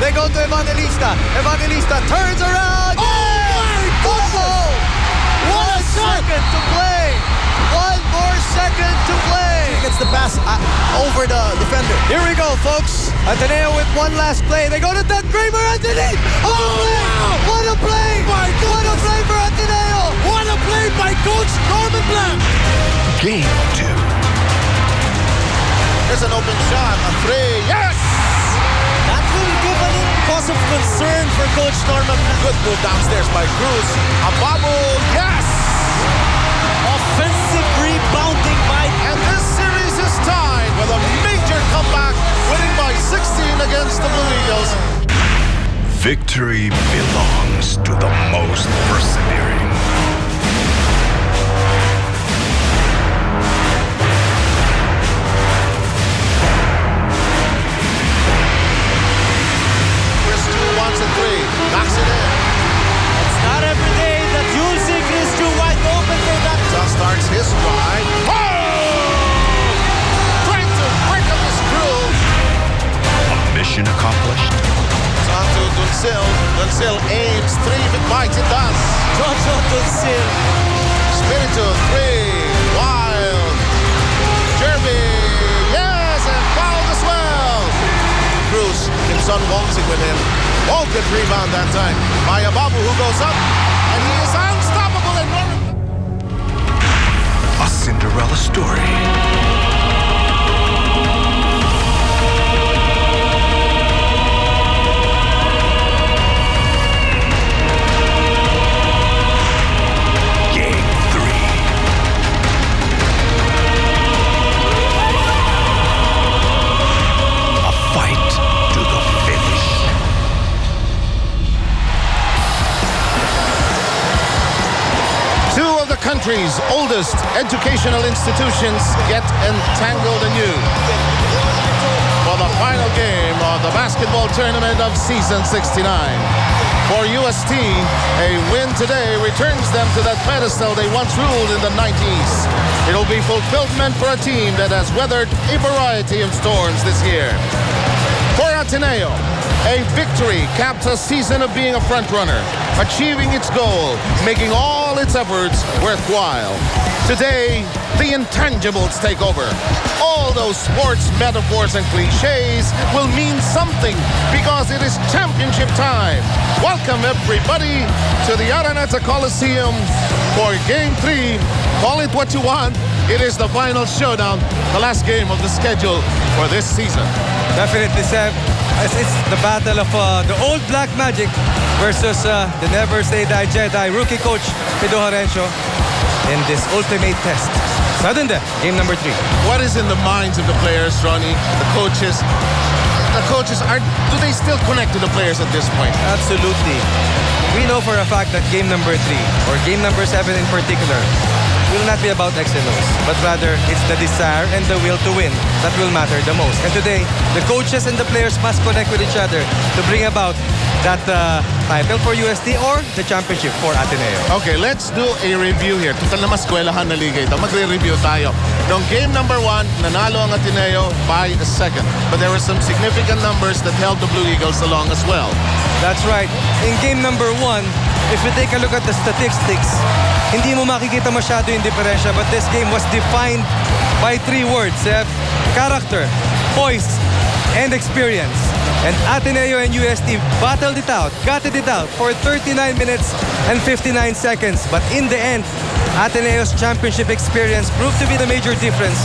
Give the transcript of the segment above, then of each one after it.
They go to Evangelista. Evangelista turns around. Oh my goodness! What a second to play. One more second to play. Gets the pass over the defender. Here we go, folks. Ateneo with one last play. They go to Ted Kramer. Anthony. Oh, wow. What a play. My goodness. What a play for Ateneo. What a play by Coach Norman Black. Game 2. There's an open shot. A three. Yes! That will give a little cause of concern for Coach Norman Black. Good move downstairs by Cruz. A bubble. Yes! Offensive rebounding by... And this series is tied with a major comeback, winning by 16 against the Blue Eagles. Victory belongs to the most persevering. Chris Drew wants a three. Knocks it in. It's not every day that you'll see Chris Drew wide open for that. John starts his drive. Oh! Trying to break up his groove. Mission accomplished. It's on to Duncil. Duncil aims three. If it bites, it does. Jojo Duncil. Spin it to three. Wild. Jeremy. Yes, and fouled as well. Cruz keeps on waltzing with him. Oh, good rebound that time by Ababu, who goes up. And he is unstoppable in Norman. A Cinderella story. Game 3. A fight to the finish. Two of the country's oldest educational institutions get entangled anew for the final game of the basketball tournament of season 69. For UST, a win today returns them to that pedestal they once ruled in the 90s. It'll be fulfillment for a team that has weathered a variety of storms this year. For Ateneo, a victory caps a season of being a frontrunner, achieving its goal, making all its efforts worthwhile. Today, the intangibles take over. All those sports metaphors and cliches will mean something because it is championship time. Welcome everybody to the Araneta Coliseum for Game 3. Call it what you want. It is the final showdown, the last game of the schedule for this season. Definitely, Seb. It's the battle of the old Black Magic versus the Never Say Die Jedi rookie coach Pedro Horencio in this ultimate test. Sudden death, game number 3. What is in the minds of the players, Ronnie, the coaches? The coaches, do they still connect to the players at this point? Absolutely. We know for a fact that game number 3, or game number 7 in particular, will not be about X and O's, but rather it's the desire and the will to win that will matter the most. And today, the coaches and the players must connect with each other to bring about that title for UST or the championship for Ateneo. Okay, let's do a review here. Total na maskwelahan na liga ito. Magre-review tayo. Noong game number 1, nanalo ang Ateneo by a second. But there were some significant numbers that held the Blue Eagles along as well. That's right. In game number 1, if you take a look at the statistics, hindi mo makikita masyado yung diferensya, but this game was defined by 3 words, character, poise, and experience. And Ateneo and UST battled it out, gutted it out for 39 minutes and 59 seconds. But in the end, Ateneo's championship experience proved to be the major difference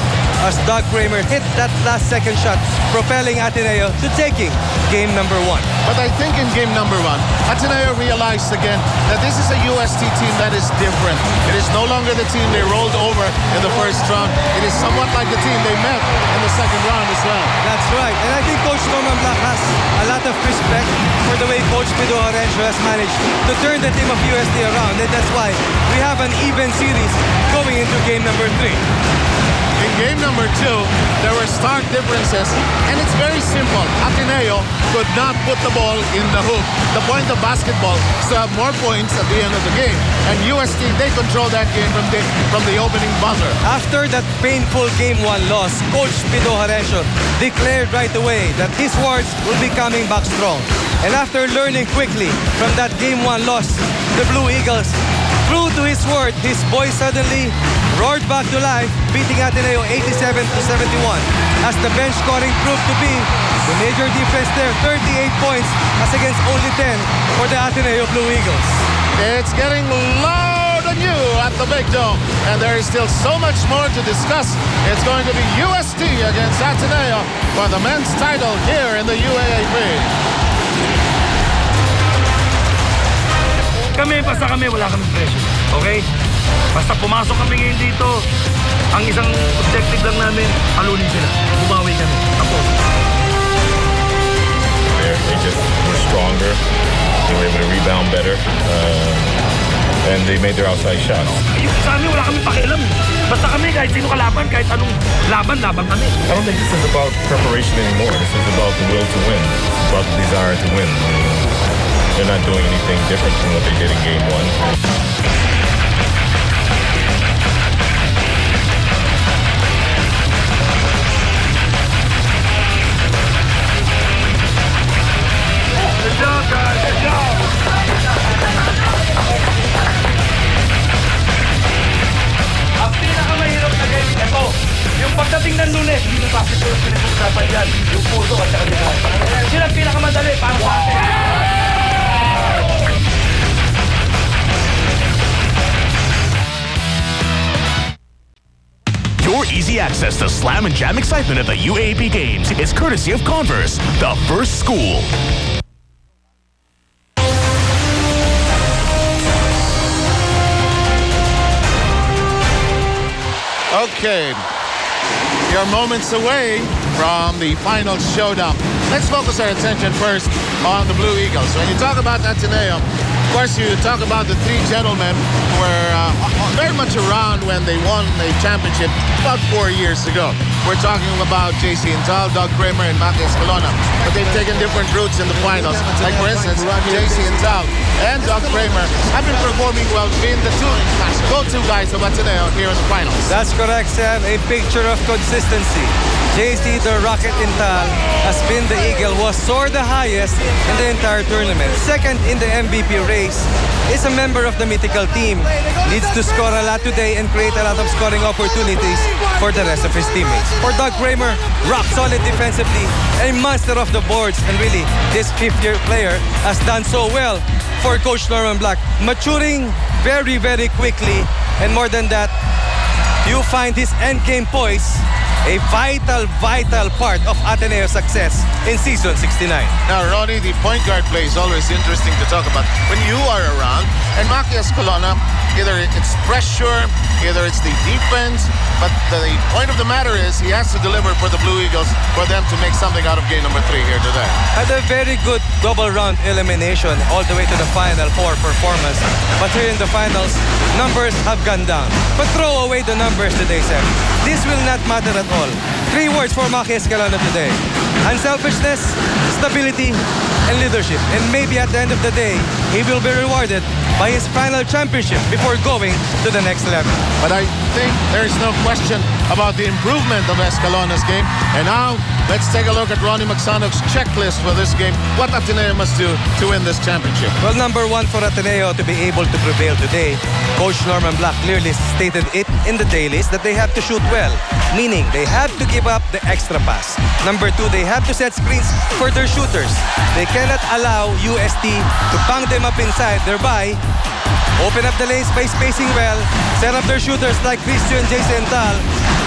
as Doug Kramer hit that last second shot, propelling Ateneo to taking game number 1. But I think in game number 1, Ateneo realized again that this is a UST team that is different. It is no longer the team they rolled over in the first round. It is somewhat like the team they met in the second round as well. That's right. And I think Coach Norman Black has a lot of respect for the way Coach Pido Horencio has managed to turn the team of UST around, and that's why we have an even series going into game number 3. In game number 2, there were stark differences, and it's very simple. Ateneo could not put the ball in the hoop. The point of basketball is to have more points at the end of the game. And UST, they control that game from the opening buzzer. After that painful Game 1 loss, Coach Pido Horencio declared right away that his wards will be coming back strong. And after learning quickly from that Game 1 loss, the Blue Eagles, true to his word, his boys suddenly roared back to life, beating Ateneo 87-71. As the bench scoring proved to be the major difference there, 38 points as against only 10 for the Ateneo Blue Eagles. It's getting loud and new at the Big Dome, and there is still so much more to discuss. It's going to be UST against Ateneo for the men's title here in the UAAP. Basta kami, wala kaming pressure. Okay? Basta pumasok kami ngayon dito, ang isang objective lang namin, palunin sila. Bumawi kami. Tapos. They just were stronger. They were able to rebound better. And they made their outside shots. Sa amin, wala kaming pakialam. Basta kami, kahit sino kalaban, kahit anong laban kami. I don't think this is about preparation anymore. This is about the will to win. It's about the desire to win. They're not doing anything different from what they did in game 1. Ang pinakamahirap na game, ito. Yung pagdating ng Lunes, hindi na bakit yung pinag-usapan yan. Yung puso at saka nila. Sila ang pinakamadali para sa atin. Your easy access to slam and jam excitement at the UAAP Games is courtesy of Converse, the first school. Okay, you're moments away from the final showdown. Let's focus our attention first on the Blue Eagles. When you talk about Ateneo, of course you talk about the 3 gentlemen who were very much around when they won a championship about 4 years ago. We're talking about JC Intal, Doug Kramer, and Maki Escalona. But they've taken different routes in the finals. Like, for instance, JC Intal and Doug Kramer have been performing well, being the 2 go-to guys of Ateneo here in the finals. That's correct, Sam. A picture of consistency. JC, the Rocket Intal, has been the Eagle, was soared the highest in the entire tournament. Second in the MVP race, is a member of the mythical team. Needs to score a lot today and create a lot of scoring opportunities for the rest of his teammates. For Doug Kramer, rock solid defensively, a monster of the boards, and really, this 5th-year player has done so well for Coach Norman Black, maturing very, very quickly, and more than that, you find his endgame poise a vital part of Ateneo's success in season 69. Now, Ronnie, the point guard play is always interesting to talk about when you are around. And Maki Escalona, either it's pressure, either it's the defense, but the point of the matter is he has to deliver for the Blue Eagles for them to make something out of game number 3 here today. Had a very good double round elimination all the way to the Final Four performance. But here in the finals, numbers have gone down. But throw away the numbers today, Sam. This will not matter at all. 3 words for Maki Escalona today: unselfishness, stability, and leadership. And maybe at the end of the day, he will be rewarded by his final championship before going to the next level. But I think there is no question about the improvement of Escalona's game. And now, let's take a look at Ronnie McSonnock's checklist for this game. What Ateneo must do to win this championship? Well, number 1 for Ateneo to be able to prevail today, Coach Norman Black clearly stated it in the dailies that they have to shoot well, meaning they have to give up the extra pass. Number 2, they have to set screens for their shooters. They cannot allow UST to bang them up inside, thereby open up the lanes by spacing well, set up their shooters like Christian, Jason Tal,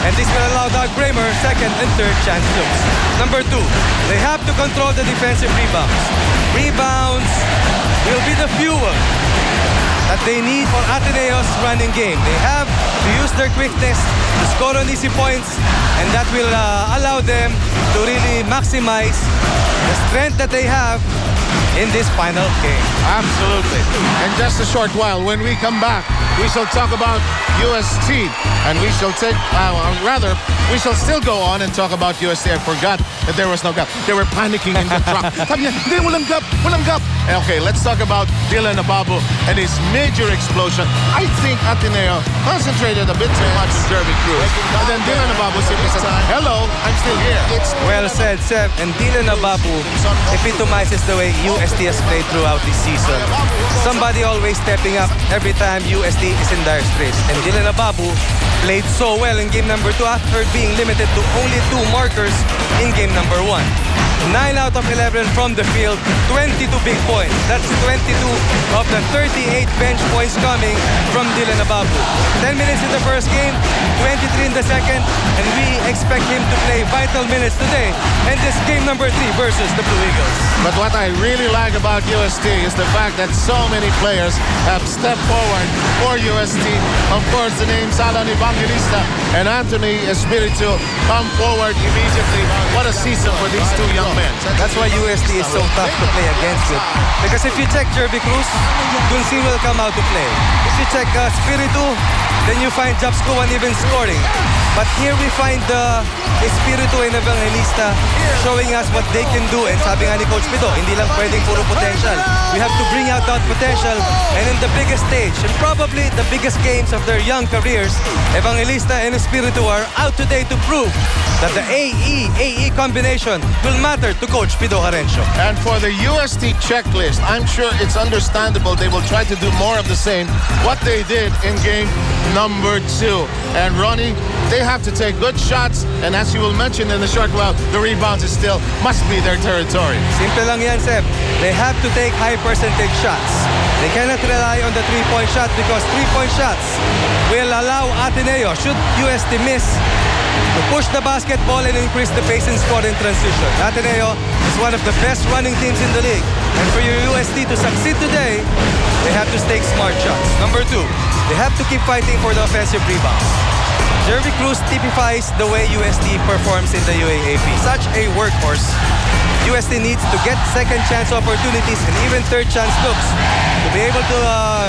and this will allow Doug Kramer second and third chance looks. Number 2, they have to control the defensive rebounds. Rebounds will be the fuel that they need for Ateneo's running game. They have to use their quickness to score on easy points, and that will allow them to really maximize the strength that they have in this final game. Absolutely. In just a short while, when we come back, we shall talk about UST, and we shall take, we shall still go on and talk about UST. I forgot that there was no gap. They were panicking in the truck. Walang gap. Okay, let's talk about Dylan Ababu and his major explosion. I think Ateneo concentrated a bit too much on Jervy Cruz. And then Dylan Ababu simply said, hello, I'm still here. Well said, Seb. And Dylan Ababu epitomizes the way UST has played throughout this season. Somebody always stepping up every time UST is in dire straits. And Dylan Ababu played so well in game number 2 after being limited to only 2 markers in game number 1. 9 out of 11 from the field, 22 big points. That's 22 of the 38 bench points coming from Dylan Ababu. 10 minutes in the first game, 23 in the second, and we expect him to play vital minutes today in this game number 3 versus the Blue Eagles. But what I really like about UST is the fact that so many players have stepped forward for UST. Of course, the names Alan Evangelista and Anthony Espiritu come forward immediately. What a season for these two young men. That's why UST is so tough to play against it. Because if you check Jervy Cruz, Dunsi will come out to play. If you check Espiritu, then you find Japsco even scoring. But here we find Espiritu and Evangelista showing us what they can do. And sabi nga ni Coach Pito, hindi lang pwedeng puro potential. We have to bring out that potential. And in the biggest stage, and probably the biggest games of their young careers, Evangelista and Espiritu are out today to prove that the AE combination will matter to Coach Pido Carencio. And for the UST checklist, I'm sure it's understandable they will try to do more of the same, what they did in game number 2. And Ronnie, they have to take good shots, and as you will mention in a short while, the rebounds is still must be their territory. Simple lang yan, Seb. They have to take high percentage shots. They cannot rely on the 3-point shot because 3-point shots will allow Ateneo, should UST miss, to push the basketball and increase the pace and score in transition. Ateneo is one of the best running teams in the league. And for your UST to succeed today, they have to take smart shots. Number 2, they have to keep fighting for the offensive rebounds. Jervy Cruz typifies the way UST performs in the UAAP. Such a workhorse. UST needs to get second chance opportunities and even third chance looks to be able to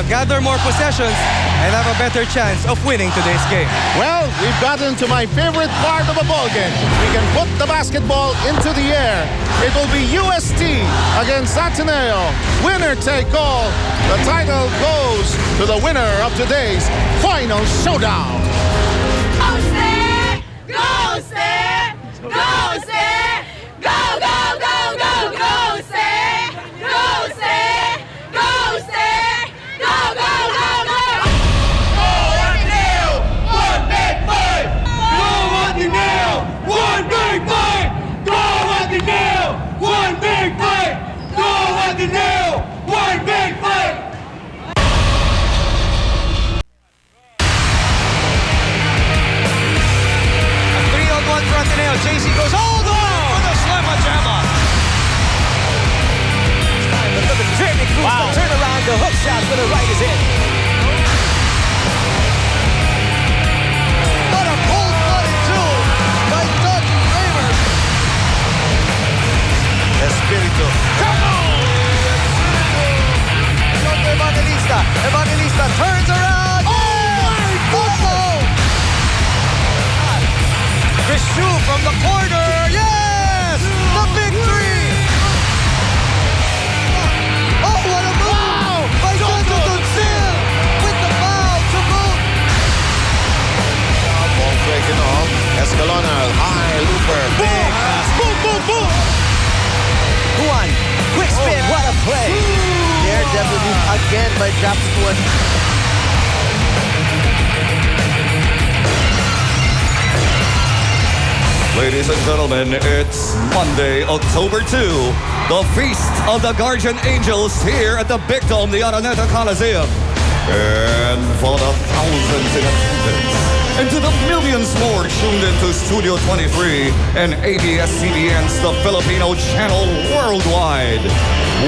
gather more possessions and have a better chance of winning today's game. Well, we've gotten to my favorite part of a ball game. We can put the basketball into the air. It will be UST against Ateneo. Winner take all. The title goes to the winner of today's final showdown. Go, State! Go, State! Go, State! Go, go, go, go, go, State! Go, State! Go, State! Go, go, go, go! Go Ateneo! One big fight! Go Ateneo! One big fight! Go Ateneo! One big fight! Go Ateneo! One big fight! Ateneo. JC goes all the way for the slamma jamma. But look at Jervy Cruz, the turnaround, the hook shot for the right is in. What a cold-blooded duel by Doug Kramer. Espiritu. Come on! Evangelista. Evangelista turns around. Oh my goodness! Chris Chu from the corner. Yes! The big three! Oh, what a move! Wow! By Santo Duncil with the foul to boot. Ball taken off. Escalona, high looper. Big pass. Boom, boom, boom! Juan, quick spin, what a play! Daredevil again by Japsquan. Ladies and gentlemen, it's Monday, October 2, the Feast of the Guardian Angels here at the Big Dome, the Ateneo Coliseum. And for the thousands in attendance, and to the millions more tuned into Studio 23 and ABS-CBN's The Filipino Channel worldwide.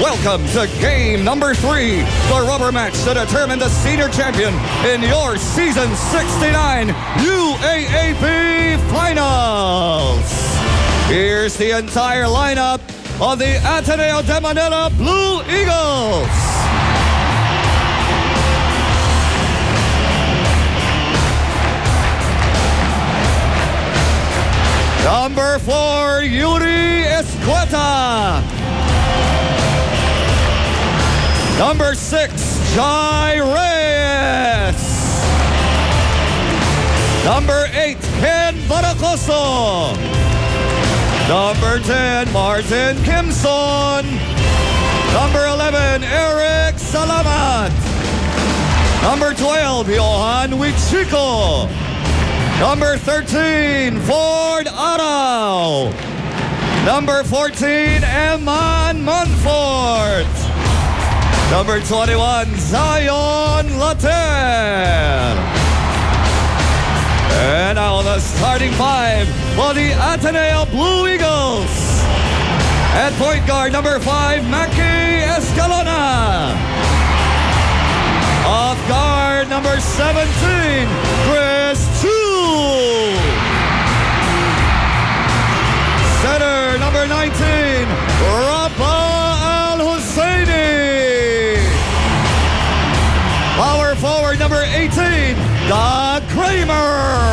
Welcome to game number 3, the rubber match to determine the senior champion in your season 69 UAAP Finals. Here's the entire lineup of the Ateneo de Manila Blue Eagles. Number 4, Yuri Escueta. Number 6, Jai Reyes. Number 8, Ken Baracoso. Number 10, Martin Kimson. Number 11, Eric Salamat. Number 12, Johan Wichiko. Number 13, Ford Arau. Number 14, Eman Monfort. Number 21, Zion Later. And now the starting 5 for the Ateneo Blue Eagles. At point guard, number 5, Maki Escalona. Off guard, number 17, Chris Chu. Center, number 19, Rafa Al-Husseini. Power forward, number 18, Doug Kramer.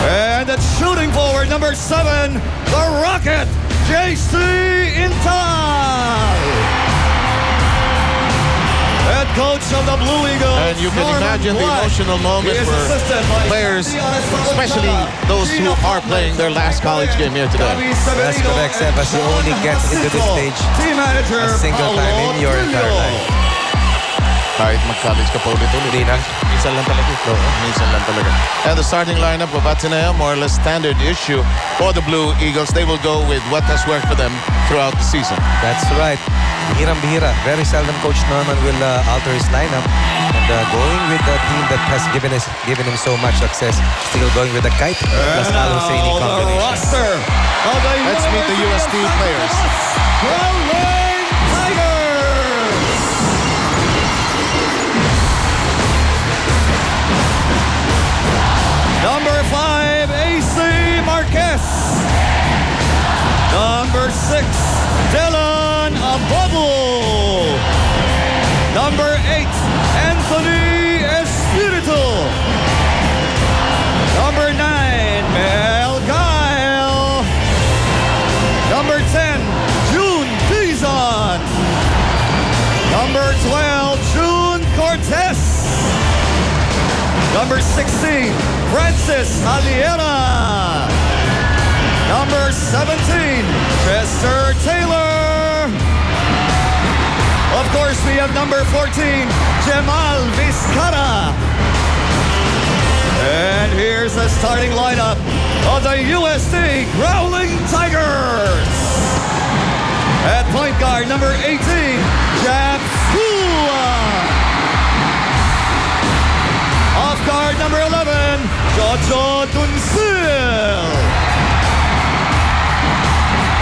And at shooting forward, number 7, the Rocket, JC Intal. Head coach of the Blue Eagles. And you can imagine the emotional moment for players, especially those who are playing their last college game here today. That's correct, Seb, as you only get into this stage a single time in your entire life. Kahit mag-college ka pa ulit-ulit. Hindi na. Minsan lang talaga. Minsan lang talaga. And the starting lineup of Ateneo, more or less standard issue for the Blue Eagles. They will go with what has worked for them throughout the season. That's right. Bihirang-bihira. Very seldom Coach Norman will alter his lineup. And going with the team that has given him so much success, still going with the Kite plus Al-Husseini combination. Let's meet the UST players. Number 5, AC Marquez. Number 6, Dylan Abobo. Number 8, Anthony Espiritu. Number 9, Mel Gael. Number 10, June Dizon. Number 12, June Cortez. Number 16, Francis Aliera. Number 17, Chester Taylor. Of course, we have number 14, Jamal Vizcara. And here's the starting lineup of the USD Growling Tigers. At point guard, number 18, Jap Fua. Off guard, number 11, Jojo Dunsil.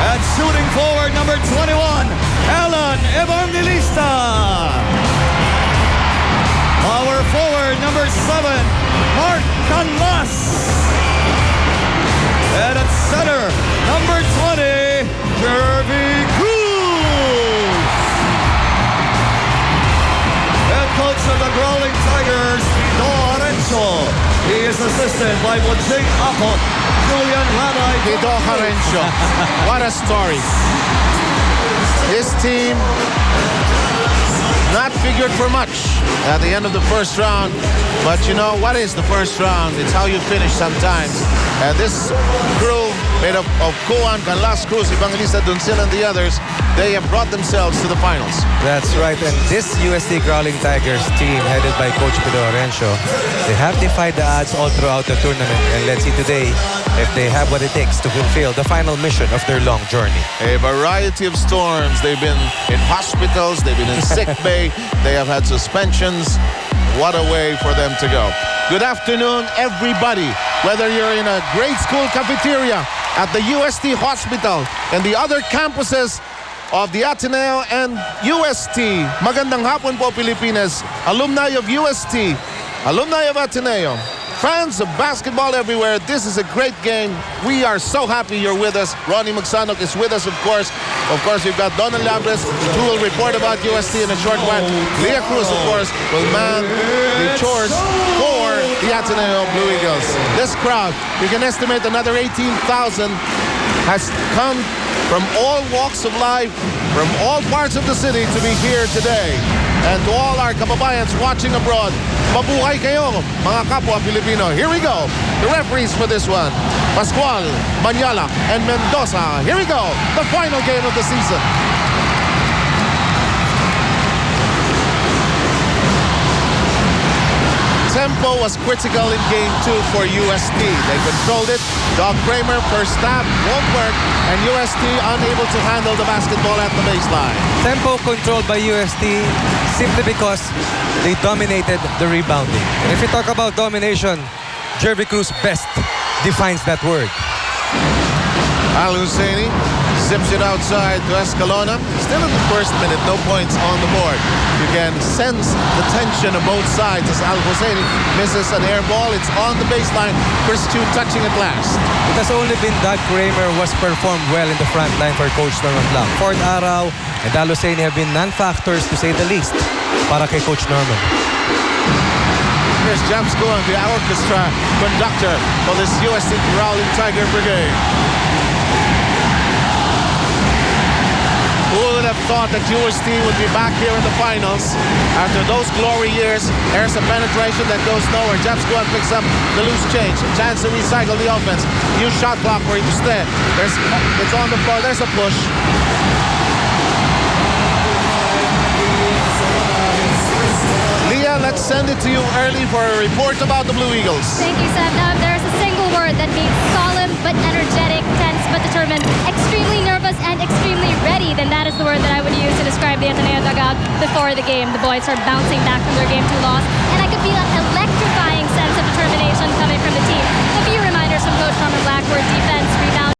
At shooting forward, number 21, Alan Evangelista. Power forward, number 7, Mark Canlas. And at center, number 20, Jervy Cruz. Head coach of the Growling Tigers, he is assisted by Bojing Apo, Julian Lanay. Guido Jarencio. What a story. This team not figured for much at the end of the first round. But you know, what is the first round? It's how you finish sometimes. And this crew made up of Kuan, Canlas, Cruz, Evangelista, Dunsil, and the others, they have brought themselves to the finals. That's right. And this USD Growling Tigers team, headed by Coach Pedro Orencio, they have defied the odds all throughout the tournament. And let's see today if they have what it takes to fulfill the final mission of their long journey. A variety of storms. They've been in hospitals. They've been in sick bay. They have had suspensions. What a way for them to go. Good afternoon, everybody. Whether you're in a grade school cafeteria, at the UST hospital, and the other campuses of the Ateneo and UST. Magandang hapon po, Pilipinas. Alumni of UST, alumni of Ateneo, Fans of basketball everywhere, this is a great game. We are so happy you're with us. Ronnie Magsanok is with us, of course. Of course, we've got Donald Labres, who will report about UST in a short while. Leah Cruz, of course, will man the chores for the Ateneo Blue Eagles. This crowd, you can estimate another 18,000, has come from all walks of life, from all parts of the city to be here today. And to all our kababayans watching abroad, mabuhay kayo, mga kapwa Pilipino. Here we go. The referees for this one, Pascual, Manyala, and Mendoza. Here we go. The final game of the season. Tempo was critical in game 2 for UST. They controlled it. Doug Kramer, first stab, won't work, and UST unable to handle the basketball at the baseline. Tempo controlled by UST simply because they dominated the rebounding. And if you talk about domination, Jervy Cruz best defines that word. Al Husseini zips it outside to Escalona. Still in the first minute, no points on the board. You can sense the tension of both sides as Al Husseini misses an air ball. It's on the baseline. Chris Chu touching it last. It has only been Doug Kramer who has performed well in the front line for Coach Norman Blanc. Ford Arau and Al Husseini have been non-factors to say the least para kay Coach Norman. Here's James Guan, the orchestra conductor for this UST Growling Tiger Brigade. Who would have thought that UST would be back here in the finals after those glory years? There's a penetration that goes nowhere. James Guan picks up the loose change. Chance to recycle the offense. New shot clock for Ibuste. It's on the floor. There's a push. Leah, let's send it to you early for a report about the Blue Eagles. Thank you, Sam. Now, if there's a single word that means solemn but energetic, tense but determined, extremely nervous and extremely ready, then that is the word that I would use to describe the Ateneo dugout before the game. The boys are bouncing back from their game 2 loss, and I could feel an electrifying sense of determination coming from the team. A few reminders from Coach Norman Blackford: defense, rebound,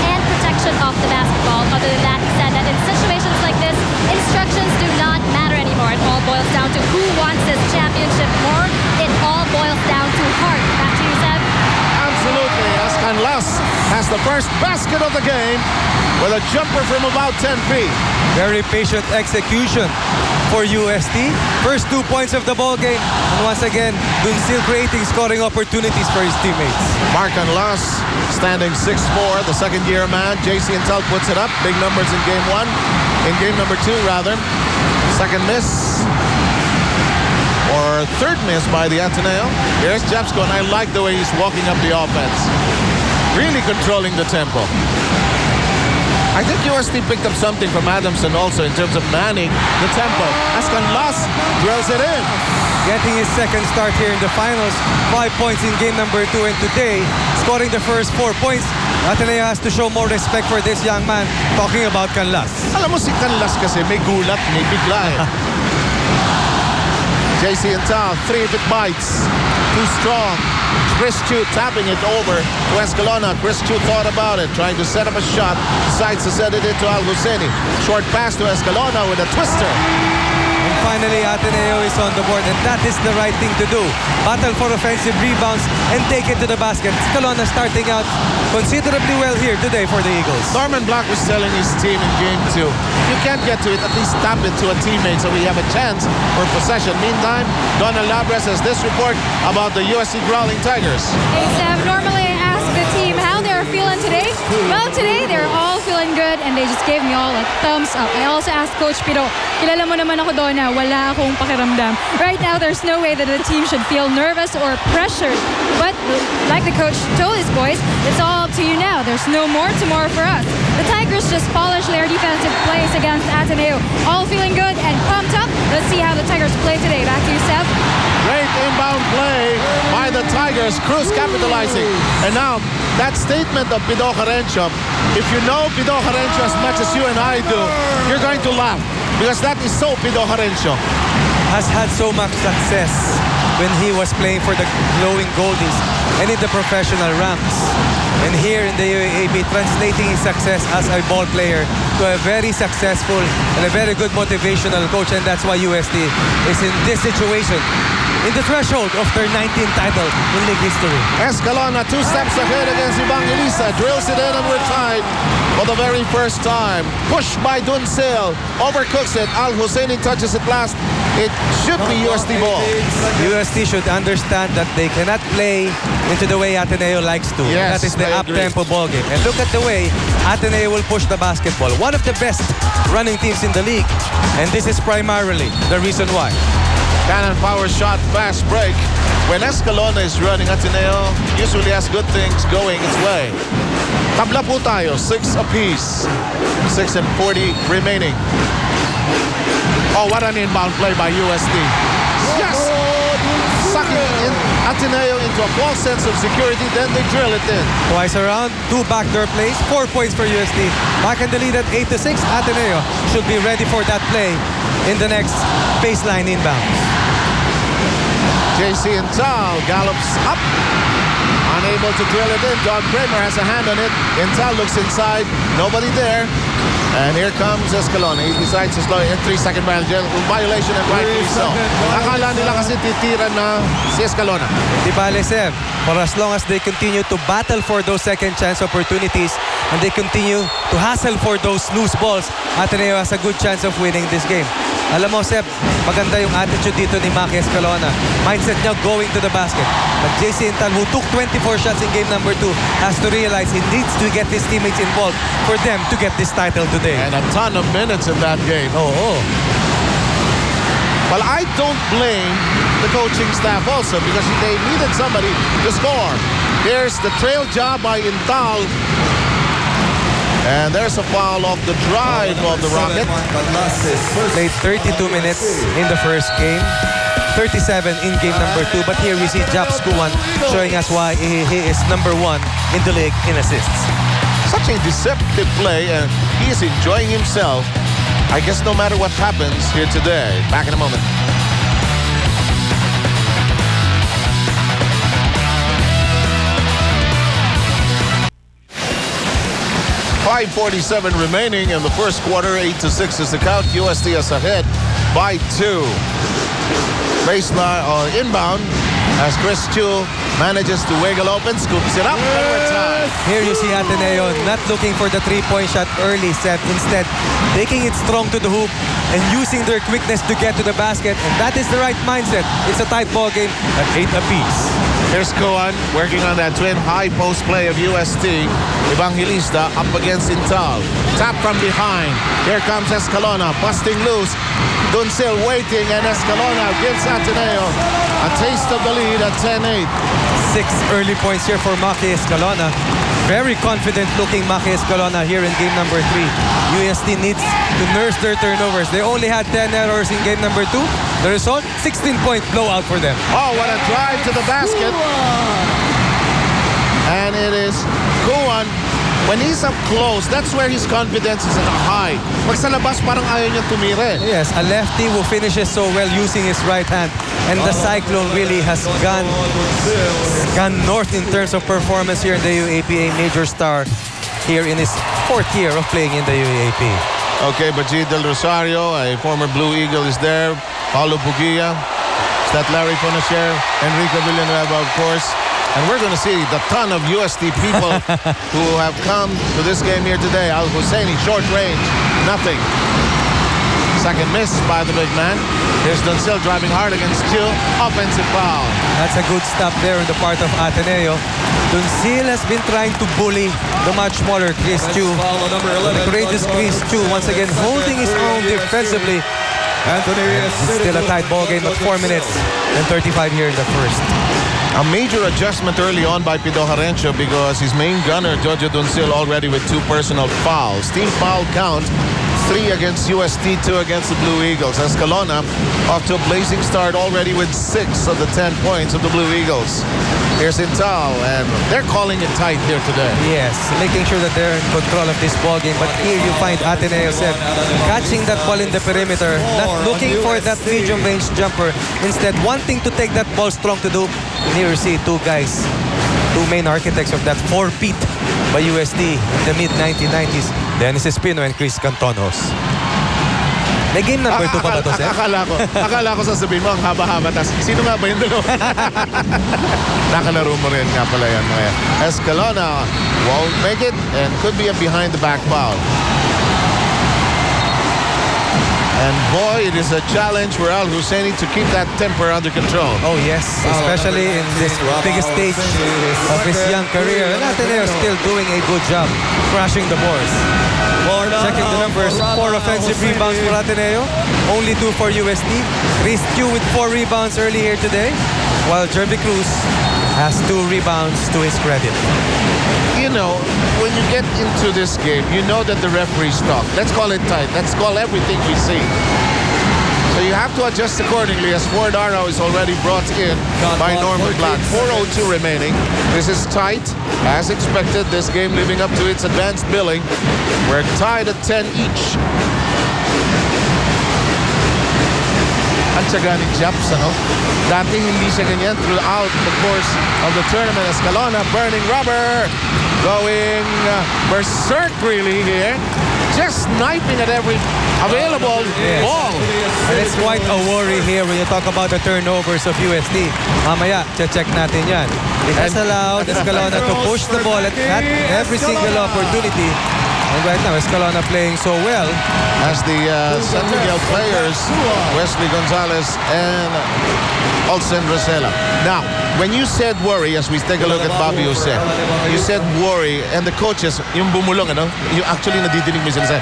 and protection off the basketball. Other than that, he said that in situations like this, instructions do not matter anymore. It all boils down to who wants this championship more. It all boils down to heart. Back to you, Seb. Absolutely. Ascan Las has the first basket of the game with a jumper from about 10 feet. Very patient execution for UST. First 2 points of the ball game. And once again, Dun still creating scoring opportunities for his teammates. Marcan Las standing 6'4", the second-year man. JC Intel puts it up. Big numbers in game 1. In game number 2, rather. Second miss. Or third miss by the Ateneo. Here's Jepsko, and I like the way he's walking up the offense. Really controlling the tempo. I think UST picked up something from Adamson also in terms of manning the tempo. Ascan Las drills it in. Getting his second start here in the finals. 5 points in game number 2, and today, scoring the first 4 points. Ateneo has to show more respect for this young man. Talking about Canlas. Alam mo si Canlas kasi may gulat, may bigla eh. JC Intal, 3 if it bites. Too strong. Chris Chu tapping it over to Escalona. Chris Chu thought about it, trying to set up a shot. Decides to send it into Al Husseini. Short pass to Escalona with a twister. And finally, Ateneo is on the board, and that is the right thing to do. Battle for offensive rebounds and take it to the basket. Escalona starting out considerably well here today for the Eagles. Norman Black was telling his team in game 2, you can't get to it, at least tap it to a teammate so we have a chance for possession. Meantime, Donald Labres has this report about the USC Growling Tigers. Hey, Sam, normally I ask the team how they're feeling today. Well, today they're all feeling good and they just gave me all a thumbs up. I also asked Coach Piro, kilala mo naman ako doon na wala akong pakiramdam. Right now, there's no way that the team should feel nervous or pressured. But like the coach told his boys, it's all up to you now. There's no more tomorrow for us. The Tigers just polished their defensive plays against Ateneo. All feeling good and pumped up. Let's see how the Tigers play today. Back to you, Seth. Great inbound play by the Tigers. Cruz capitalizing. And now, that statement of Pido Carencio, if you know Pido Carencio as much as you and I do, you're going to laugh. Because that is so Pido Carencio. Has had so much success when he was playing for the Glowing Goldies and in the professional ranks. And here in the UAAP, translating his success as a ball player to a very successful and a very good motivational coach. And that's why UST is in this situation in the threshold of their 19th title in league history. Escalona 2 steps ahead against Evangelista. Drills it in and we're tied for the very first time. Pushed by Duncil. Overcooks it. Al Husseini touches it last. It should be USD ball. USD should understand that they cannot play into the way Ateneo likes to. Yes, that is the I agree. up-tempo ball game. And look at the way Ateneo will push the basketball. One of the best running teams in the league. And this is primarily the reason why. Cannon power shot, fast break. When Escalona is running, Ateneo usually has good things going its way. Tabla po tayo, 6 apiece. 6 and 40 remaining. Oh, what an inbound play by USD. Yes! Sucking in Ateneo into a false sense of security, then they drill it in. Twice around, 2 backdoor plays, 4 points for USD. Back in the lead at 8-6. Ateneo should be ready for that play in the next baseline inbounds. JC and Tal gallops up. Unable to drill it in. Don Kramer has a hand on it. Intal looks inside. Nobody there. And here comes Escalona. He decides to slow in 3-second violation and rightly so. Akala nila kasi titira na si Escalona. Di bale, Seb, for as long as they continue to battle for those second chance opportunities and they continue to hassle for those loose balls, Ateneo has a good chance of winning this game. Alam mo, Seb, maganda yung attitude dito ni Maki Escalona. Mindset niya going to the basket. But JC Intal, who took 24 shots in game number 2, has to realize he needs to get his teammates involved for them to get this title today. And a ton of minutes in that game. Oh. Well, I don't blame the coaching staff also because they needed somebody to score. Here's the trail job by Intal. And there's a foul off the drive of the Rocket. Played 32 minutes in the first game. 37 in game number 2. But here we see Japs Kuwan showing us why he is number 1 in the league in assists. Such a deceptive play, and he is enjoying himself. I guess no matter what happens here today. Back in a moment. .547 remaining in the first quarter. 8-6 is the count. USD is ahead by 2. Baseline inbound as Chris Chu manages to wiggle open, scoops it up, and we're tied. Here you see Ateneo not looking for the three-point shot early, Seth. Instead, taking it strong to the hoop and using their quickness to get to the basket. And that is the right mindset. It's a tight ball game at 8 apiece. Here's Koan working on that twin high post play of UST. Evangelista up against Intal. Tap from behind. Here comes Escalona busting loose. Duncil waiting, and Escalona gives Ateneo a taste of the lead at 10-8. 6 early points here for Maki Escalona. Very confident looking Maki Escalona here in game number 3. UST needs to nurse their turnovers. They only had 10 errors in game number 2. The result, 16-point blowout for them. Oh, what a drive to the basket. And it is Kuan. When he's up close, that's where his confidence is at a high. Pag sa labas, parang ayaw niya tumira. Yes, a lefty who finishes so well using his right hand. And the Cyclone really has gone north in terms of performance here in the UAAP. A major star here in his 4th year of playing in the UAAP. Okay, Bajid Del Rosario, a former Blue Eagle, is there. Paulo Bugia. Is that Larry Fonacher? Enrique Villanueva, of course. And we're going to see the ton of USD people who have come to this game here today. Al Husseini, short range, nothing. Second miss by the big man. Here's Duncil driving hard against Chu. Offensive foul. That's a good stop there on the part of Ateneo. Duncil has been trying to bully the much smaller Chris Chu. The courageous Chris Chu once again holding his own defensively. It's still a tight ball game, but 4 minutes and 35 here in the first. A major adjustment early on by Pido Harencio because his main gunner, Jojo Duncil, already with 2 personal fouls. Team foul count, 3 against UST, 2 against the Blue Eagles. Escalona off to a blazing start already with 6 of the 10 points of the Blue Eagles. Here's Intal, and they're calling it tight here today. Yes, making sure that they're in control of this ball game. But here you find Ateneo catching that ball in the perimeter, not looking for that medium range jumper. Instead, wanting to take that ball strong to do. And here you see 2 guys, 2 main architects of that 4-peat by USD in the mid-1990s. Dennis Espino and Chris Cantonos. May game number 2 pa ba to, Seth? Akala ko sasabihin mo ang haba-haba. Sino nga ba yung dalawa? Nakalaro mo rin nga pala yan. Escalona won't make it and could be a behind the back foul. And boy, it is a challenge for Al Husseini to keep that temper under control. Oh yes, especially in this biggest stage of his young career. And Ateneo is still doing a good job crashing the boards. Checking the numbers, 4 offensive rebounds for Ateneo, only 2 for USD. Chris Q with 4 rebounds early here today, while Jerby Cruz has 2 rebounds to his credit. You know, when you get into this game, you know that the referees talk. Let's call it tight. Let's call everything we see. So you have to adjust accordingly as Ford Arrow is already brought in by Norman Black. 4:02 remaining. This is tight. As expected, this game living up to its advanced billing. We're tied at 10 each. Ang tiyaga ni Japs, ano? Dating hindi siya ganyan throughout the course of the tournament. Escalona burning rubber. Going berserk really here. Just sniping at every available ball. And it's quite a worry here when you talk about the turnovers of USD. Mamaya, check natin yan. It has allowed Escalona to push the ball at every single opportunity. And right now, Escalona playing so well. As the San Miguel players, Wesley Gonzalez and Olsen Rosella. Now, when you said worry, as we take a look at Bobby Jose, you said worry, and the coaches, yung bumulong, ano? You actually nadidinig mo sila sa,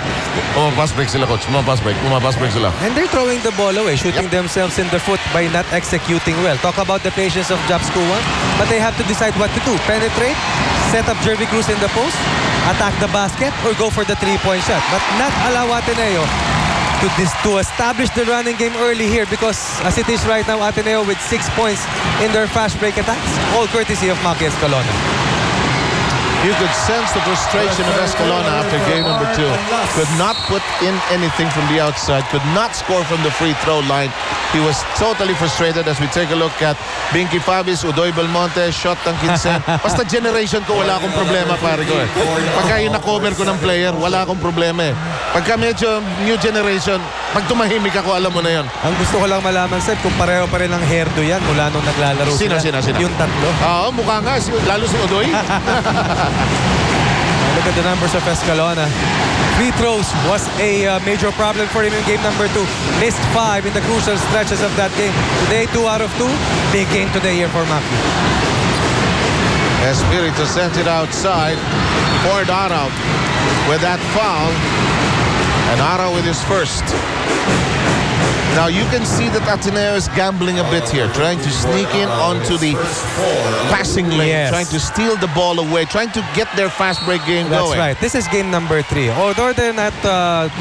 pass break sila, coach. Pass break sila. And they're throwing the ball away, shooting themselves in the foot by not executing well. Talk about the patience of Japs Kuwan, but they have to decide what to do. Penetrate, set up Jerby Cruz in the post, attack the basket, or go for the three-point shot. But not allow Ateneo to establish the running game early here, because as it is right now, Ateneo with 6 points in their fast break attacks, all courtesy of Maki Escalona. You could sense the frustration of Escalona after game number 2. Could not put in anything from the outside. Could not score from the free throw line. He was totally frustrated as we take a look at Binky Fabis, Udoy Belmonte, shot ng 15. Basta generation ko, wala akong problema, pare ko. Pagka yung na-cover ko ng player, wala akong problema. Pagka medyo new generation, pag tumahimik ako, alam mo na yun. Ang gusto ko lang malaman, Seth, kung pareho pa rin ang hairdo yan mula nung naglalaro sino? Yung tatlo. Oo, mukha nga. Lalo si Udoy. Look at the numbers of Escalona. Free throws was a major problem for him in game number 2. Missed 5 in the crucial stretches of that game. Today, 2 out of 2. Big game today here for Maki. Espiritu sent it outside. Ford Arau with that foul. And Arau with his first. Now you can see that Ateneo is gambling a bit here, trying to sneak in onto the passing lane, trying to steal the ball away, trying to get their fast break game going. That's right. This is game number 3. Although they're not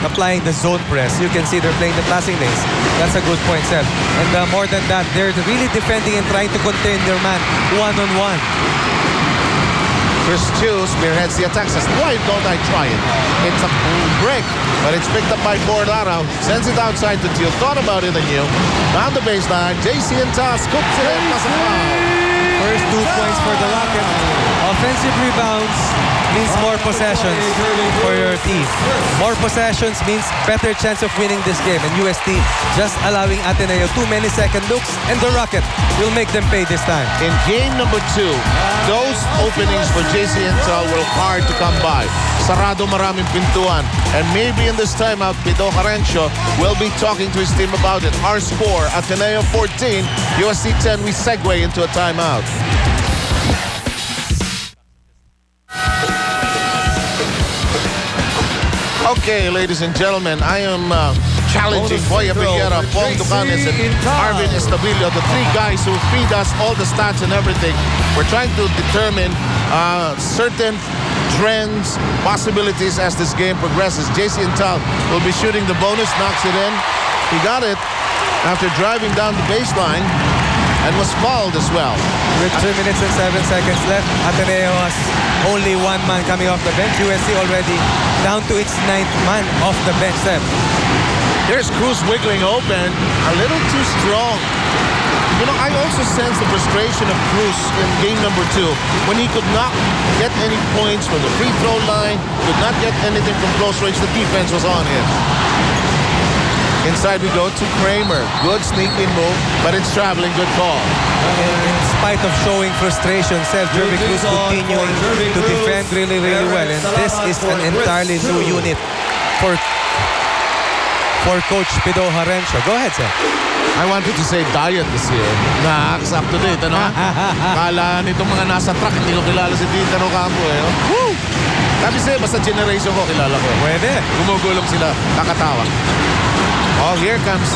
applying the zone press, you can see they're playing the passing lanes. That's a good point, Seth. And more than that, they're really defending and trying to contain their man one-on-one. Chris Chu spearheads the attack, says, why don't I try it? It's a break, but it's picked up by Bordaro. Sends it outside to Teal. Thought about it and you. Down the baseline, JC and Toss scoops it in. First 2 points for the Rocket. Offensive rebounds means more possessions for your team. More possessions means better chance of winning this game. And UST just allowing Ateneo too many second looks, and the Rocket will make them pay this time. In game number 2, those openings for JC Intel were hard to come by. Sarado maraming pintuan. And maybe in this timeout, Pito Carencio will be talking to his team about it. Our score, Ateneo 14, UST 10. We segue into a timeout. Okay, ladies and gentlemen, I am challenging Boya Figuera, Paul Ducanes, and Arvin Estabilio, the 3 guys who feed us all the stats and everything. We're trying to determine certain trends, possibilities as this game progresses. JC Intal will be shooting the bonus, knocks it in. He got it after driving down the baseline and was fouled as well. With 2 minutes and 7 seconds left, Ateneo has only 1 man coming off the bench. USC already down to its 9th man off the bench. There's Cruz wiggling open, a little too strong. You know, I also sense the frustration of Cruz in game number 2 when he could not get any points from the free throw line, could not get anything from close range. The defense was on him. Inside we go to Kramer. Good sneaking move, but it's traveling. Good call. In spite of showing frustration, Jeremy Cruz continuing to defend really well. And this is an entirely new unit for Coach Pido Harencio. Go ahead, sir. I wanted to say diet this year. It's up to date, ano? Kala nitong mga nasa truck, hindi ko kilala si Tito Campo, eh. Woo! Sabi sa'yo, basta generation ko, kilala ko. Pwede. Gumugulong sila, kakatawa. Oh, here comes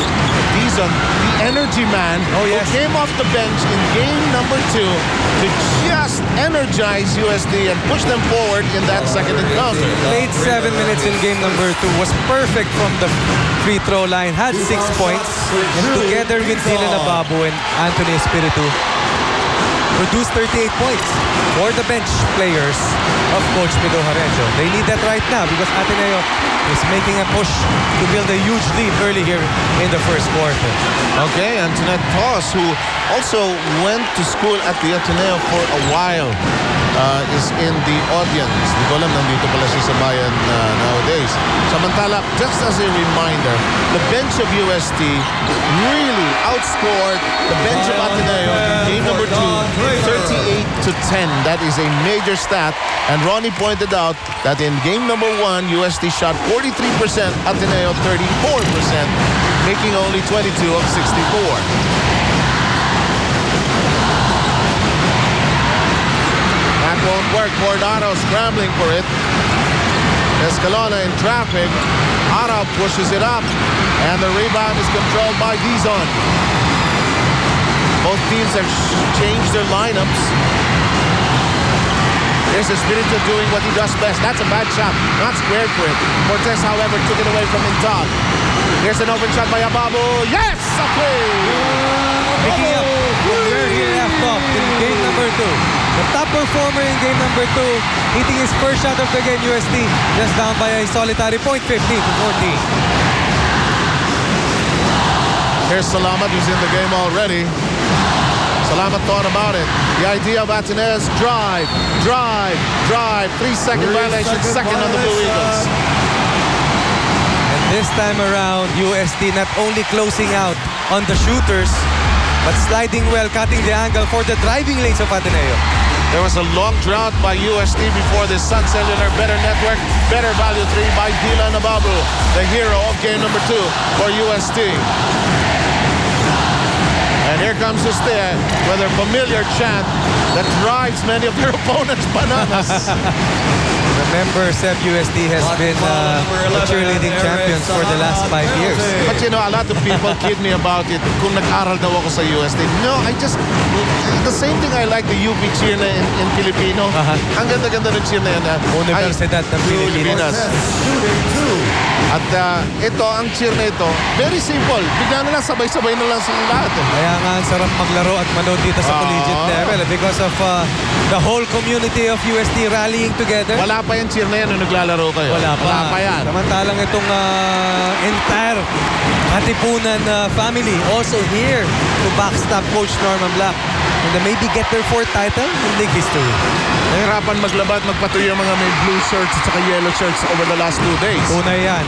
Dizon, the energy man, who came off the bench in game number 2 to just energize USD and push them forward in that second encounter. Played 7 minutes in game number 2, was perfect from the free throw line, had 6 points, and together with Dylan Ababu and Anthony Espiritu, produced 38 points for the bench players of Coach Pido Harencio. They need that right now because Ateneo is making a push to build a huge lead early here in the first quarter. Okay, Antoinette Toss, who also went to school at the Ateneo for a while, is in the audience. Hindi ko alam, nandito pala siya sa bayan nowadays. Samantala, just as a reminder, the bench of UST really outscored the bench of Ateneo in game number 2, 38-10. That is a major stat. And Ronnie pointed out that in game number 1, UST shot 43%, Ateneo 34%, making only 22 of 64. That won't work. Cordaro scrambling for it. Escalona in traffic. Ara pushes it up. And the rebound is controlled by Dizon. Both teams have changed their lineups. Here's Espiritu doing what he does best. That's a bad shot. Not squared for it. Cortez, however, took it away from Intag. Here's an open shot by Ababu. Yes! Okay! Picking up from where he left off in game number 2. The top performer in game number 2, hitting his first shot of the game, UST, just down by a solitary point, 15-14. Here's Salamat, who's in the game already. Salamat thought about it. The idea of Ateneo's drive. 3-second violation, second on the Blue Eagles. And this time around, UST not only closing out on the shooters, but sliding well, cutting the angle for the driving lanes of Ateneo. There was a long drought by UST before the Sun Cellular Better Network. Better value 3 by Dylan Ababu, the hero of game number 2 for UST. And here comes Ustea with their familiar chant that drives many of their opponents bananas. Remember, UST has been the cheerleading champions for the last 5 years. But you know, a lot of people kid me about it. Kung nag-aral daw ako sa UST. No, the same thing I like the UP cheer na in Filipino. Ang ganda-ganda ng cheer na yan. Universidad ng Pilipinas. At ito, ang cheer na ito, very simple. Bigla na lang, sabay-sabay na lang sila lahat. Kaya nga ang sarap maglaro at manood dito sa collegiate level because of the whole community of UST rallying together. Wala pa yung cheer na yan nung naglalaro kayo. Wala pa yan. Samantalang itong entire Katipunan family also here to backstop Coach Norman Black and maybe get their 4th title in league history. Nahirapan maglabas, magpatuloy ang mga may blue shirts at saka yellow shirts over the last 2 days. Tunay yan.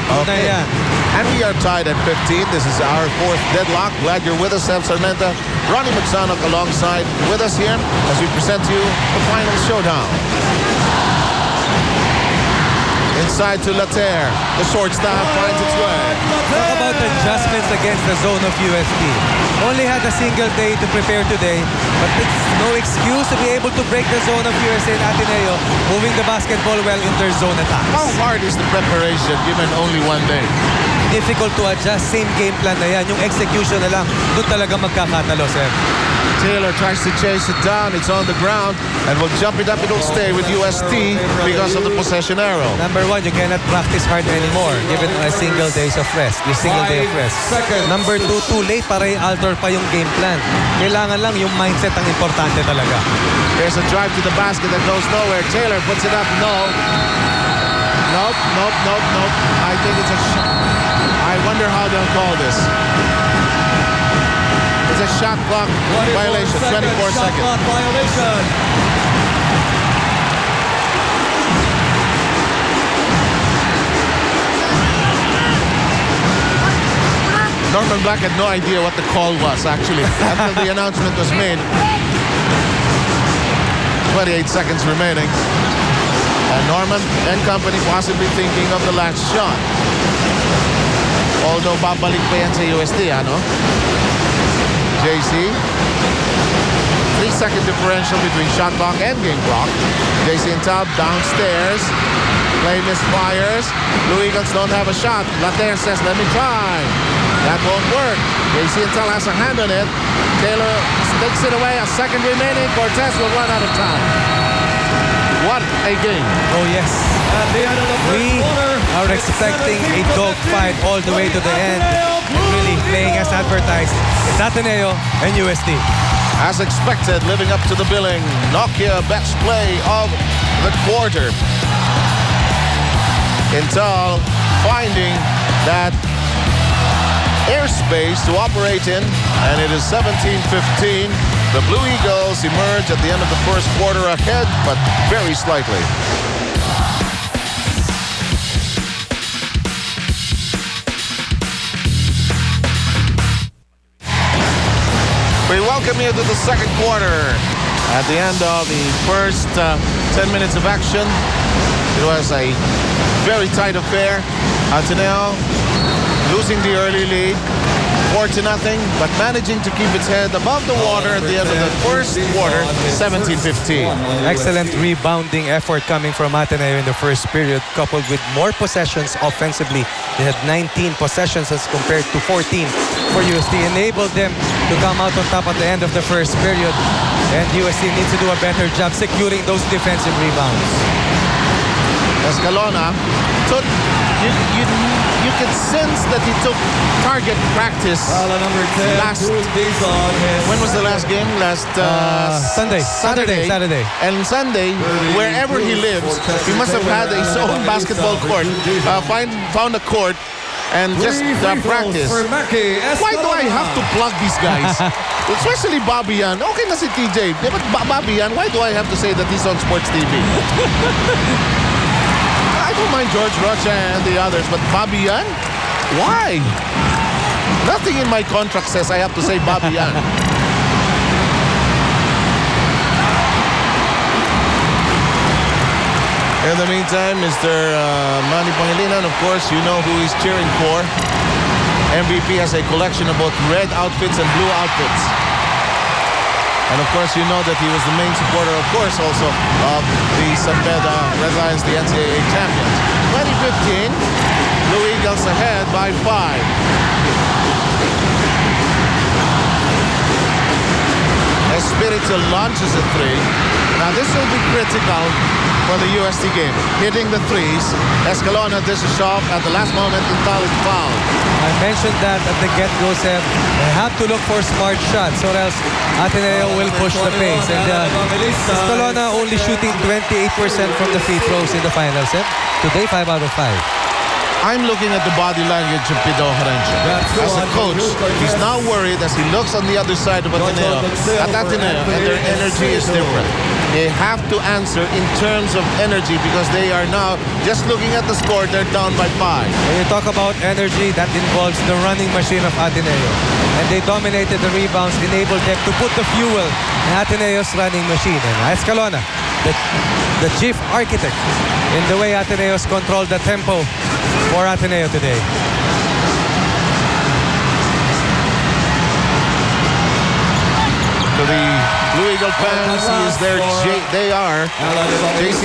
And we are tied at 15. This is our 4th deadlock. Glad you're with us, Sam Sarmenta. Ronnie McSonnock alongside with us here as we present to you the final showdown. Inside to Laterre. The short staff finds its way. Talk about adjustments against the zone of UST. Only had a single day to prepare today, but it's no excuse to be able to break the zone of USA and Ateneo, moving the basketball well in their zone attacks. How hard is the preparation given only 1 day? Difficult to adjust. Same game plan na yan. Yung execution na lang, doon talaga magkakatalo, sir. Taylor tries to chase it down. It's on the ground and will jump it up. It'll stay with UST because of the possession arrow. Number 1, you cannot practice hard anymore given a single days of rest. Your single day of rest. Number 2, too late para i-alter pa yung game plan. Kailangan lang yung mindset ang importante talaga. There's a drive to the basket that goes nowhere. Taylor puts it up. No. Nope. I think it's a shot. I wonder how they'll call this. It's a shot clock violation. 24 seconds. Shot clock violation. Norman Black had no idea what the call was, actually, until the announcement was made. 28 seconds remaining. And Norman and company possibly thinking of the last shot. Although babalik pa yan sa USD, ano? JC. 3-second differential between shot clock and game clock. JC and Taub downstairs. Play misfires. Blue Eagles don't have a shot. Later says, let me try. That won't work. JC and Taub has a hand on it. Taylor takes it away. A second remaining. Cortez will run out of time. What a game. Oh, yes. We are expecting a dogfight all the way to the end. And really playing as advertised. It's Ateneo and USD. As expected, living up to the billing. Nokia best play of the quarter. Intel finding that airspace to operate in, and it is 17-15. The Blue Eagles emerge at the end of the first quarter ahead, but very slightly. We welcome you to the second quarter. At the end of the first 10 minutes of action, it was a very tight affair. Ateneo losing the early lead, 4-0, but managing to keep its head above the water at the end of the first quarter, 17-15. Excellent rebounding effort coming from Ateneo in the first period, coupled with more possessions offensively. They had 19 possessions as compared to 14 for USD. Enabled them to come out on top at the end of the first period. And USD needs to do a better job securing those defensive rebounds. Escalona took, you could sense that he took target practice last, when was the last game? Saturday. And Sunday, wherever he lives, he must have had his own basketball court. Found a court and just practice. Why do I have to plug these guys? Especially Bobby Yan. Okay na si TJ. Yeah, but Bobby Yan, why do I have to say that he's on Sports TV? I don't mind George Rocha and the others, but Bobby Yan? Why? Nothing in my contract says I have to say Bobby Yan. In the meantime, Mr. Manny Pangilinan, of course, you know who he's cheering for. MVP has a collection of both red outfits and blue outfits. And of course, you know that he was the main supporter, of course, also of the San Pedro Red Lions, the NCAA champions. 2015, Blue Eagles ahead by 5. Espirito launches a three. Now this will be critical for the USD game. Hitting the threes. Escalona dishes off at the last moment. Intal is fouled. I mentioned that at the get-go, Seb. They have to look for smart shots or else Ateneo will push the pace. And Escalona only shooting 28% from the free throws in the finals, Seb. Today, 5 out of 5. I'm looking at the body language of Pido Horencio. As a coach, he's now worried as he looks on the other side of Ateneo. At Ateneo, and their energy is different. They have to answer in terms of energy because they are now just looking at the score. They're down by 5. When you talk about energy, that involves the running machine of Ateneo. And they dominated the rebounds, enabled them to put the fuel in Ateneo's running machine. And Escalona, the chief architect in the way Ateneo's controlled the tempo for Ateneo today. To the Blue Eagle fans, he is their JC,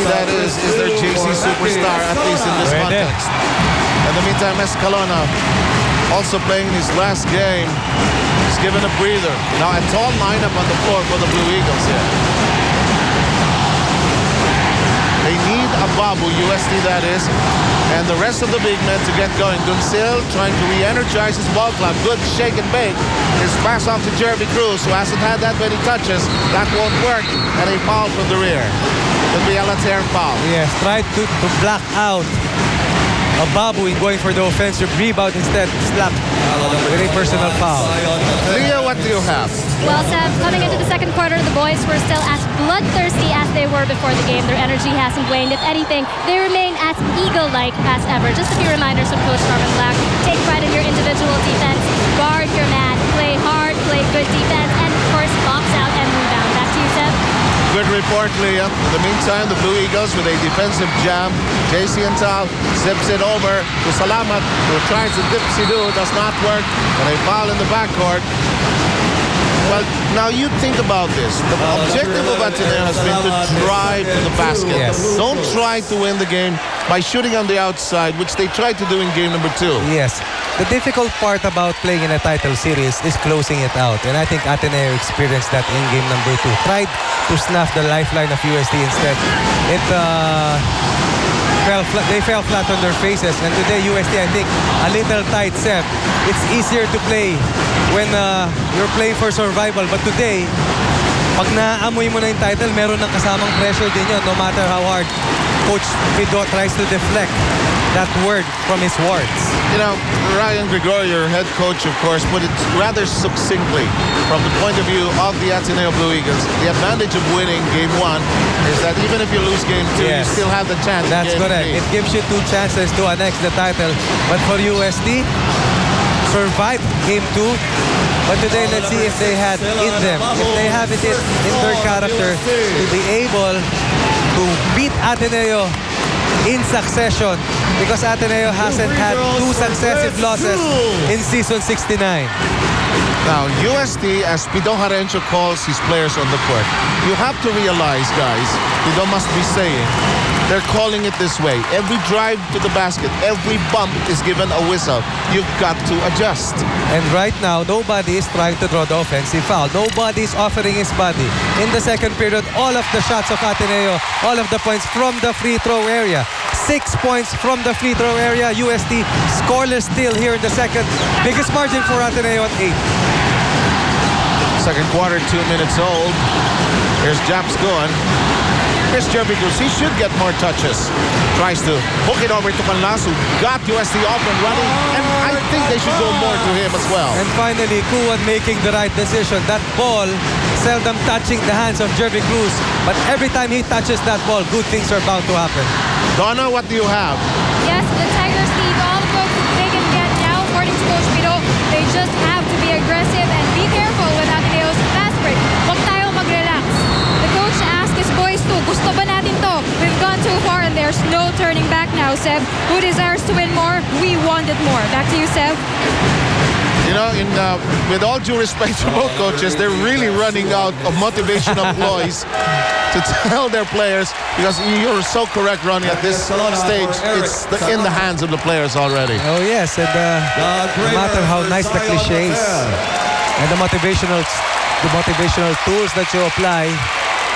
that is their JC superstar, at least in this context. In the meantime, Escalona also playing his last game. He's given a breather. Now a tall lineup on the floor for the Blue Eagles here. They need a Babu, USD that is, and the rest of the big men to get going. Duncil trying to re-energize his ball club. Good shake and bake. His pass off to Jeremy Cruz, who hasn't had that many touches. That won't work. And a foul from the rear. It'll be a Later foul. Yes, tried to block out Babu in going for the offensive rebound. Instead, slapped with a personal foul. Leah, what do you have? Well, Seb, coming into the second quarter, the boys were still as bloodthirsty as they were before the game. Their energy hasn't waned. If anything, they remain as eagle-like as ever. Just a few reminders from Coach Norman Black. Take pride in your individual defense. Go smartly. In the meantime, the Blue Eagles with a defensive jam. JC Antal zips it over to Salamat, who tries the dipsy-do. Does not work. And a foul in the backcourt. Well, now you think about this. The objective of Ateneo has been to drive to the basket. Yes. Don't try to win the game by shooting on the outside, which they tried to do in game number 2. Yes. The difficult part about playing in a title series is closing it out. And I think Ateneo experienced that in game number 2. Tried to snuff the lifeline of USD instead. They fell flat on their faces. And today, USD, I think, a little tight set. It's easier to play when you're playing for survival. But today, pag naaamoy mo na yung title, meron ng kasamang pressure din yun, no matter how hard Coach Pido tries to deflect that word from his words. You know, Ryan Gregorio, your head coach, of course, put it rather succinctly from the point of view of the Ateneo Blue Eagles. The advantage of winning game 1 is that even if you lose game 2, Yes. you still have the chance. That's in game correct. 3. It gives you 2 chances to annex the title. But for USD, survive game 2. But today, let's see if they had in them, if they have it in their character to be able to beat Ateneo in succession, because Ateneo hasn't had 2 successive losses in season 69. Now, USD, as Pido Jarencho calls his players on the court, you have to realize, guys, Pido must be saying, they're calling it this way. Every drive to the basket, every bump is given a whistle. You've got to adjust. And right now, nobody is trying to draw the offensive foul. Nobody is offering his body. In the second period, all of the shots of Ateneo, all of the points from the free throw area. 6 points from the free throw area. USD scoreless still here in the second. Biggest margin for Ateneo at 8. Second quarter, 2 minutes old. Here's Japs going. Here's Jeremy Cruz. He should get more touches. Tries to hook it over to Canlas, who got USD off and running. And I think they should go more to him as well. And finally, Kuwan making the right decision. That ball seldom touching the hands of Jeremy Cruz. But every time he touches that ball, good things are bound to happen. Donna, what do you have? Yes, the Tigers need all the votes that they can get now, according to Coach Pido. They just have to be aggressive and be careful with Ateneo's fast break. Huwag tayo mag-relax. The coach asked his boys to, gusto ba natin to? We've gone too far and there's no turning back now, Seb. Who desires to win more? We want it more. Back to you, Seb. You know, with all due respect to both coaches, they're really running out of motivational ploys to tell their players, because you're so correct, Ronnie, at this stage, it's in the hands of the players already. Oh, yes. And no matter how nice the cliches and the motivational tools that you apply,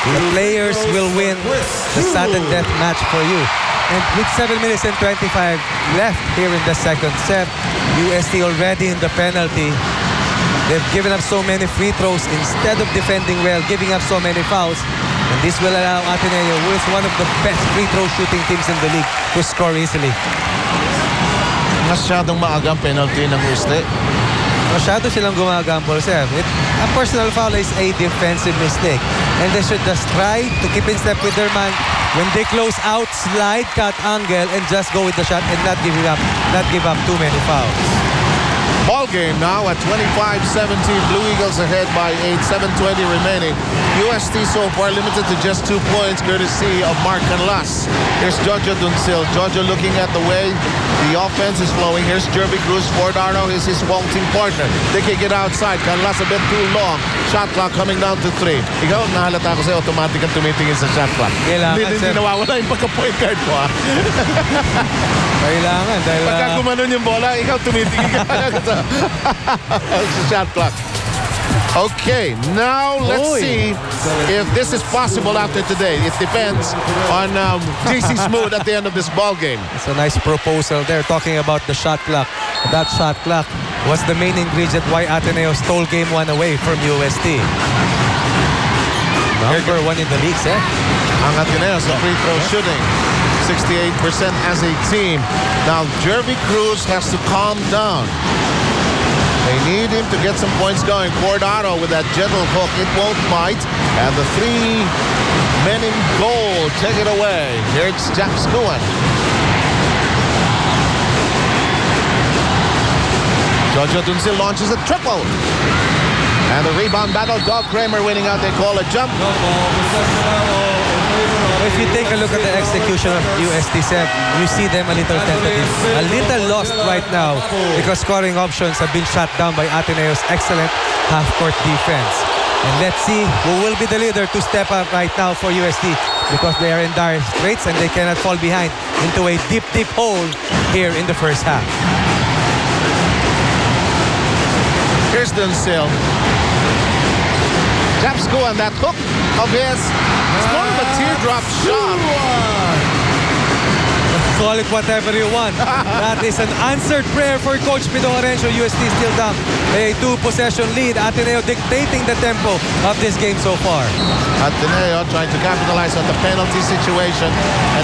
the players will win the sudden death match for you. And with 7 minutes and 25 left here in the second set, USD already in the penalty. They've given up so many free throws instead of defending well, giving up so many fouls. And this will allow Ateneo, who is one of the best free throw shooting teams in the league, to score easily. Masyadong maagang penalty ng USD. Masyado silang gumagambol, sir. A personal foul is a defensive mistake. And they should just try to keep in step with their man. When they close out, slide, cut angle, and just go with the shot and not give up too many fouls. Ball game now at 25-17. Blue Eagles ahead by 8, 7:20 remaining. USD so far limited to just 2 points, courtesy of Mark Canlas. Here's Jojo Duncil. Jojo looking at the way the offense is flowing. Here's Jerby Cruz. Fordaro is his vaulting partner. They kick it outside. Canlas a bit too long. Shot clock coming down to 3. Ikaw, nahalata ko sa'yo, automatic ang tumitingin sa shot clock. Hindi nawawala yung pagka-point guard ko, ha? Kailangan. Dahil pagka gumanon yung bola, ikaw tumitingin ka sa shot clock. Okay, now let's see if this is possible after today. It depends on JC Smooth at the end of this ball game. It's a nice proposal there, talking about the shot clock. That shot clock was the main ingredient why Ateneo stole game 1 away from USD. Number 1 in the league, sir. Ang Ateneo sa free throw shooting, 68% as a team. Now, Jerby Cruz has to calm down. They need him to get some points going. Fordaro with that gentle hook. It won't bite. And the 3 men in goal take it away. Here's Jack Skuan. Jojo Duncil launches a triple. And the rebound battle. Doug Kramer winning out. They call a jump. If you take a look at the execution of UST Seb, you see them a little tentative, a little lost right now because scoring options have been shut down by Ateneo's excellent half-court defense. And let's see who will be the leader to step up right now for UST because they are in dire straits and they cannot fall behind into a deep, deep hole here in the first half. Here's Dunsell. Japsko on that hook of his. It's more of a teardrop shot. Call it whatever you want. That is an answered prayer for Coach Pido Horencio. UST still down a 2-possession lead. Ateneo dictating the tempo of this game so far. Ateneo trying to capitalize on the penalty situation.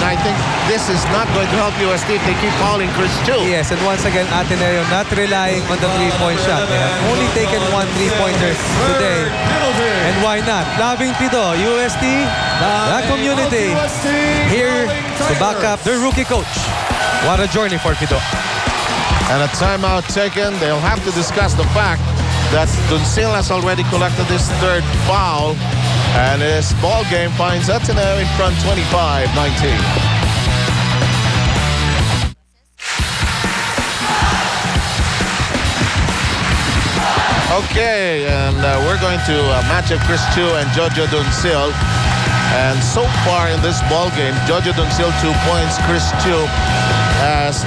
And I think this is not going to help UST if they keep calling Chris Chu. Yes, and once again, Ateneo not relying on the three-point shot. They have only taken one three-pointer today. And why not? Loving Pido, UST, the community, here to back up their rookie coach. What a journey for Pido. And a timeout taken. They'll have to discuss the fact that Dunsell has already collected his third foul. And his ball game finds Ateneo in front 25-19. Okay, and we're going to match up Chris Chu and Jojo Dunsell. And so far in this ball game, Jojo Dunsell 2 points. Chris Chu has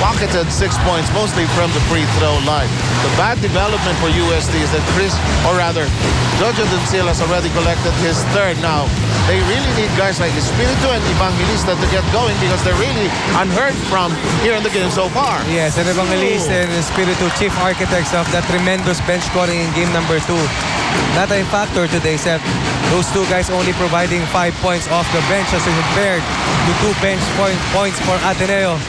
pocketed 6 points, mostly from the free throw line. The bad development for UST is that Jojo Dunsell has already collected his third. Now, they really need guys like Espiritu and Evangelista to get going because they're really unheard from here in the game so far. Yes, and Evangelista and Espiritu, chief architects of that tremendous bench scoring in game number 2. Not a factor today, Seth. Those two guys only providing 5 points off the bench as compared to 2 bench points for Ateneo.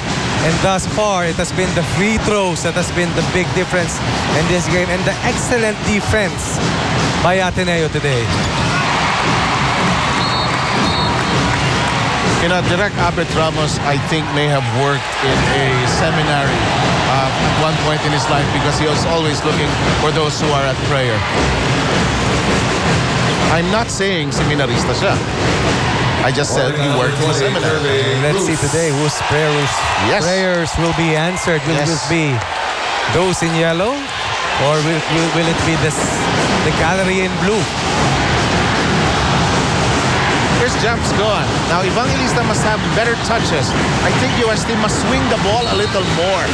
And thus far, it has been the free throws that has been the big difference in this game and the excellent defense by Ateneo today. You know, Direk Abet Ramos, I think, may have worked in a seminary at one point in his life because he was always looking for those who are at prayer. I'm not saying seminarista siya. I just said he worked in a seminary. Let's see today whose prayers will be answered. Will this be those in yellow or will it be the gallery in blue? Here's Japs going. Now Evangelista must have better touches. I think UST must swing the ball a little more.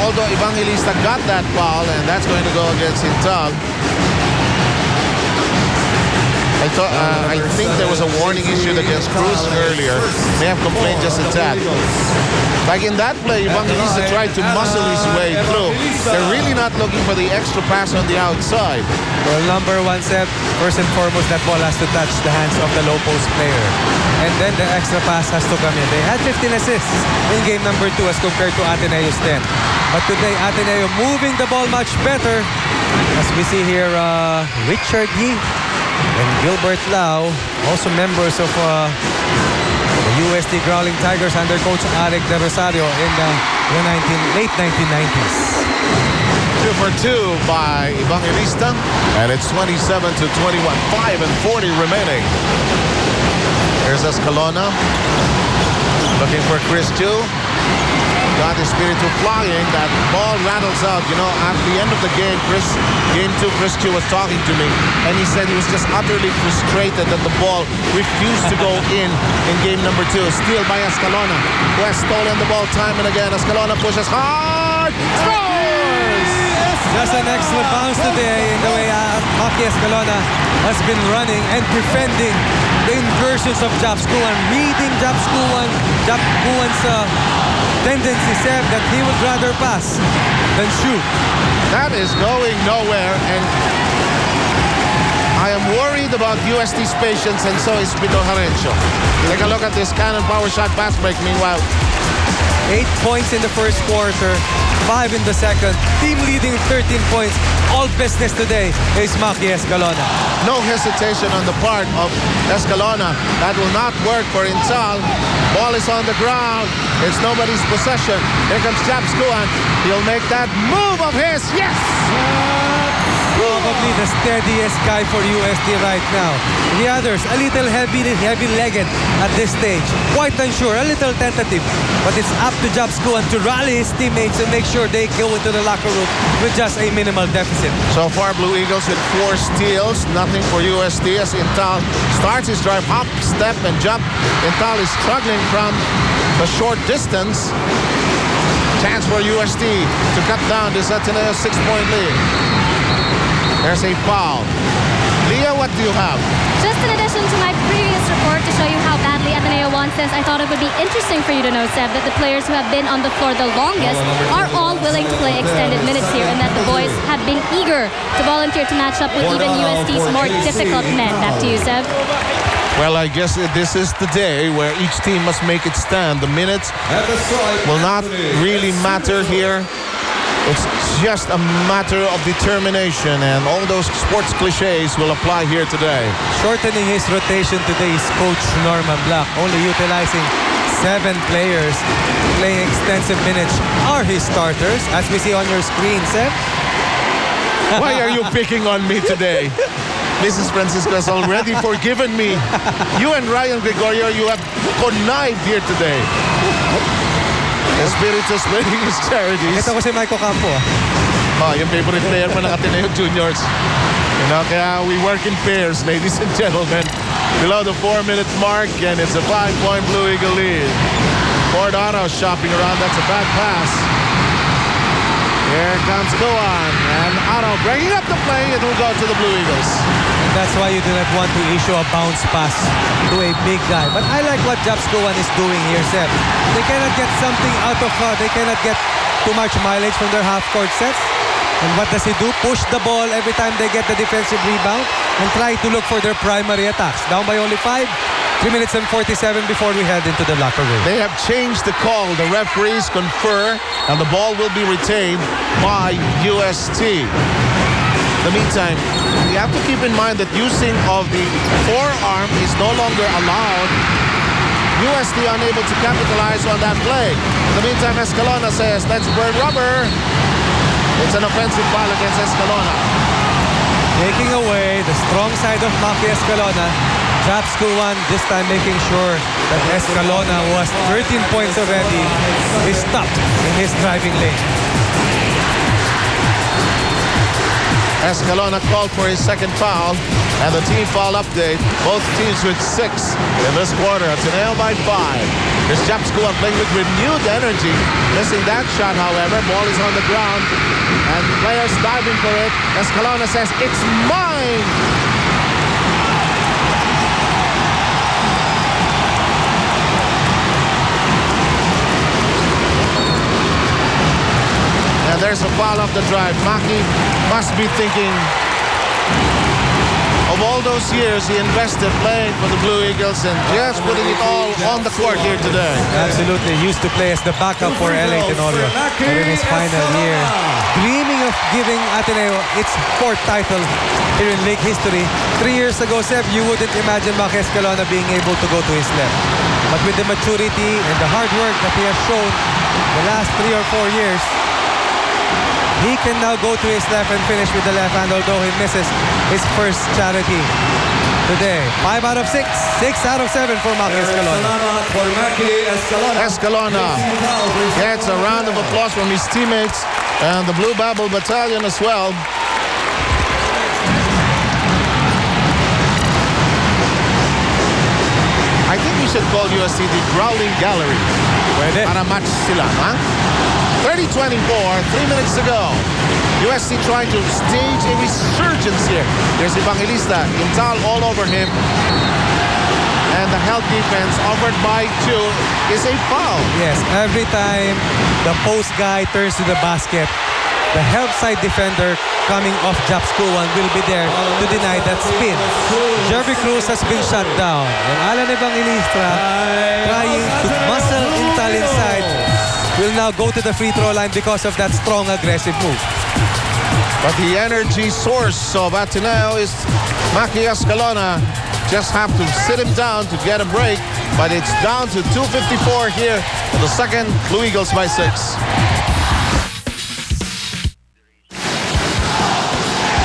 Although Evangelista got that foul and that's going to go against Intag. I think there was a warning issued against Cruz earlier. May have complained just a tad. Like in that play, Evangelista tried to muscle his way through. They're really not looking for the extra pass on the outside. Well, number one, Seb, first and foremost, that ball has to touch the hands of the low post player. And then the extra pass has to come in. They had 15 assists in game number 2 as compared to Ateneo's 10. But today, Ateneo moving the ball much better. As we see here, Richard Yee and Gilbert Lau, also members of the UST Growling Tigers under Coach Alec De Rosario in the late 1990s. 2 for 2 by Evangelista, and it's 27-21, 5:40 remaining. Here's Escalona, looking for Chris Chu. Got Espiritu flying. That ball rattles out. You know, at the end of the game, game 2, Chris Chu was talking to me, and he said he was just utterly frustrated that the ball refused to go in game number 2. Steal by Escalona, who has stolen the ball time and again. Escalona pushes hard. Scores! Just an excellent bounce today in the way Maki Escalona has been running and defending the inversions of Japskuan, reading Japskuan's tendency, Seb, that he would rather pass than shoot. That is going nowhere, and I am worried about UST's patience, and so is Pido Horencio. Take a look at this cannon power shot pass break. Meanwhile, 8 points in the first quarter, 5 in the second. Team leading 13 points. All business today is Maki Escalona. No hesitation on the part of Escalona. That will not work for Intal. Ball is on the ground. It's nobody's possession. Here comes Japskuan. He'll make that move of his. Yes! Probably the steadiest guy for UST right now. The others, a little heavy-legged at this stage. Quite unsure, a little tentative. But it's up to Japskuan to rally his teammates and make sure they go into the locker room with just a minimal deficit. So far, Blue Eagles with 4 steals. Nothing for UST as Intal starts his drive. Hop, step, and jump. Intal is struggling from the short distance. Chance for UST to cut down this Ateneo 6-point lead. There's a foul. Leah, what do you have? Just in addition to my previous report to show you how badly Ateneo wants this, I thought it would be interesting for you to know, Seb, that the players who have been on the floor the longest are all willing to play extended minutes here, and that the boys have been eager to volunteer to match up with even UST's more difficult men. Back to you, Seb. Well, I guess this is the day where each team must make its stand. The minutes will not really matter here. It's just a matter of determination, and all those sports cliches will apply here today. Shortening his rotation today is Coach Norman Black, only utilizing 7 players playing extensive minutes are his starters, as we see on your screen, Seb. Why are you picking on me today? Mrs. Francisco has already forgiven me. You and Ryan Gregorio, you have connived here today. Espiritus playing his charities. Ito ko si Michael Campo. Yung favorite player mo ng Ateneo Juniors. You know, kaya we work in pairs, ladies and gentlemen. Below the 4-minute mark, and it's a 5-point Blue Eagle lead. Cordano shopping around. That's a bad pass. Here comes Kuan, and Otto bringing up the play. It will go to the Blue Eagles. And that's why you do not want to issue a bounce pass to a big guy. But I like what Japskuan is doing here, Seb. They cannot get something out of they cannot get too much mileage from their half-court sets. And what does he do? Push the ball every time they get the defensive rebound and try to look for their primary attacks. Down by only 5. 3 minutes and 47 before we head into the locker room. They have changed the call. The referees confer, and the ball will be retained by UST. In the meantime, you have to keep in mind that using of the forearm is no longer allowed. UST unable to capitalize on that play. In the meantime, Escalona says, let's burn rubber. It's an offensive foul against Escalona. Taking away the strong side of Maki Escalona. Japskuan this time making sure that Escalona was 13 points already. Is stopped in his driving lane. Escalona called for his second foul, and the team foul update. Both teams with 6 in this quarter. Ateneo by 5. Here's Japskuan playing with renewed energy. Missing that shot, however. Ball is on the ground, and players diving for it. Escalona says, it's mine! And there's a foul off the drive. Maki must be thinking of all those years he invested playing for the Blue Eagles and just putting it all on the court here today. Absolutely. Used to play as the backup for LA Tenorio. But in his final year, dreaming of giving Ateneo its 4th title here in league history. 3 years ago, Seb, you wouldn't imagine Maki Escalona being able to go to his left. But with the maturity and the hard work that he has shown the last 3 or 4 years, he can now go to his left and finish with the left hand, although he misses his first charity today. 5 out of 6. 6 out of 7 for Maki Escalona. Escalona gets a round of applause from his teammates and the Blue Babel Battalion as well. I think we should call USC the Growling Gallery. Para match sila, ha? 30-24, 3 minutes to go. USC trying to stage a resurgence here. There's Evangelista, Intal all over him. And the help defense offered by Chu is a foul. Yes, every time the post guy turns to the basket, the help side defender coming off Japskuan will be there to deny that spin. Jervy Cruz has been shut down. And Alan Evangelista trying to muscle Intal inside will now go to the free throw line because of that strong aggressive move. But the energy source of Ateneo is Maki Escalona. Just have to sit him down to get a break. But it's down to 2:54 here for the second. Blue Eagles by 6.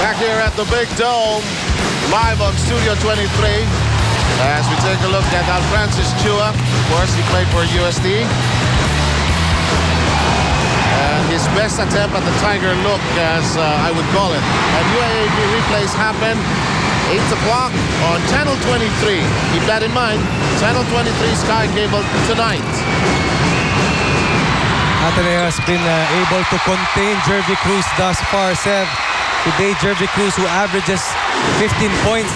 Back here at the Big Dome, live on Studio 23. As we take a look at Francis Chua. Of course, he played for USD. And his best attempt at the Tiger look, as I would call it. And UAAP replays happen 8 o'clock on Channel 23. Keep that in mind. Channel 23 Sky Cable tonight. Ateneo has been able to contain Jervy Cruz thus far, Sev. Today, Jervy Cruz, who averages 15 points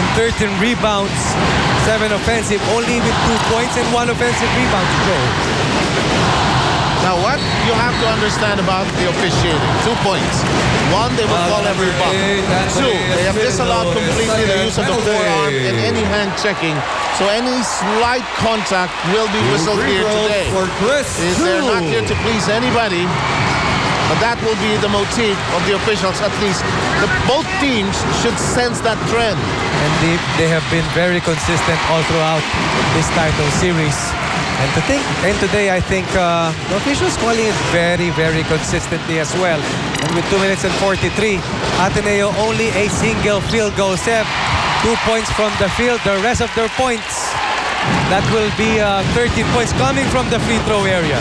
and 13 rebounds, 7 offensive, only with 2 points and 1 offensive rebound, Joe. Now, what you have to understand about the officiating, 2 points. 1, they will call every buck. 2, they have disallowed completely the use of the forearm in any hand checking. So any slight contact will be whistled here today. They're not here to please anybody. But that will be the motif of the officials, at least. Both teams should sense that trend. And they have been very consistent all throughout this title series. And today, I think the officials calling it very, very consistently as well. And with 2 minutes and 43, Ateneo only a single field goal, Seb. 2 points from the field. The rest of their points, that will be 13 points coming from the free throw area.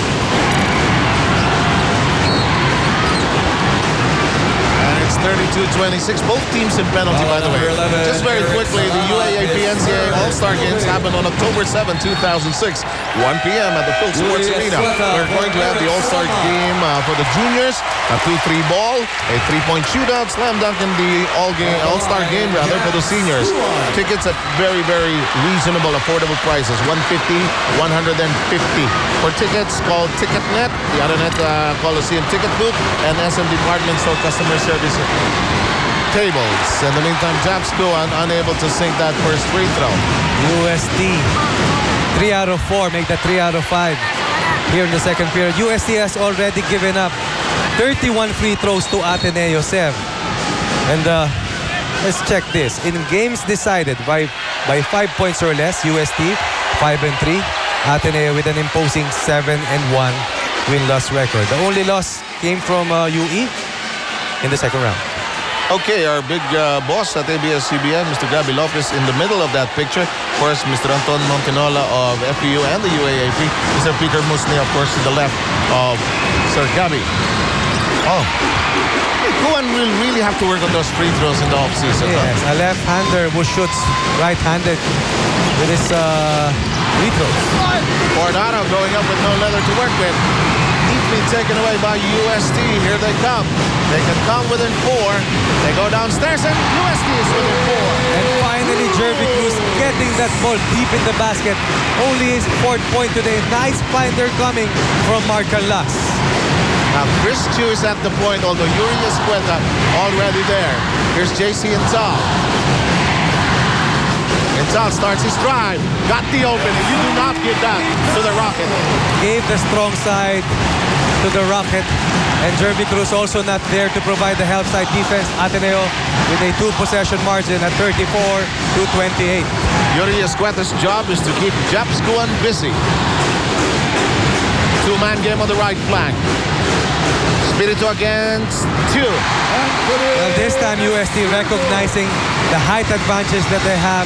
It's 32-26. Both teams in penalty, by the way. Just very quickly, the UAAP NCAA All-Star Games happened on October 7, 2006, 1 p.m. at the Phil Sports Arena. We're going to have the All-Star Game for the juniors, a 2-3 ball, a 3-point shootout, slam dunk in the All-Star Game for the seniors. Tickets at very, very reasonable, affordable prices, $150, $150. For tickets, call TicketNet, the Ateneo Coliseum ticket booth, and SM Department Store customer service tables. In the meantime, Japs Duan unable to sink that first free throw. USD 3 out of 4, make that 3 out of 5 here in the second period. USD has already given up 31 free throws to Ateneo, Sev. And let's check this. In games decided by 5 points or less, USD 5-3. Ateneo with an imposing 7-1 win-loss record. The only loss came from UE in the second round. Okay, our big boss at ABS-CBN, Mr. Gabby Lopez, in the middle of that picture. Of course, Mr. Anton Montinola of FPU and the UAAP. Mr. Peter Musni, of course, to the left of Sir Gabby. Oh. Kuan will really have to work on those free throws in the offseason. Yes, a left-hander who shoots right-handed with his free throws. Coronado going up with no leather to work with. Neatly taken away by USD. Here they come. They can come within 4. They go downstairs and USD is within 4. And finally, Jervy Cruz getting that ball deep in the basket. Only his 4th point today. Nice finder coming from Marcalas. Now Chris Chu is at the point, although Yuri Escueta already there. Here's JC Intal. Intal starts his drive. Got the opening. You do not give that to the Rocket. Gave the strong side to the Rocket. And Jervy Cruz also not there to provide the help side defense. Ateneo with a 2-possession margin at 34-28. Yuri Escueta's job is to keep Japs Kuan busy. 2-man game on the right flank. Spirito against 2. Well, this time USD recognizing the height advantage that they have,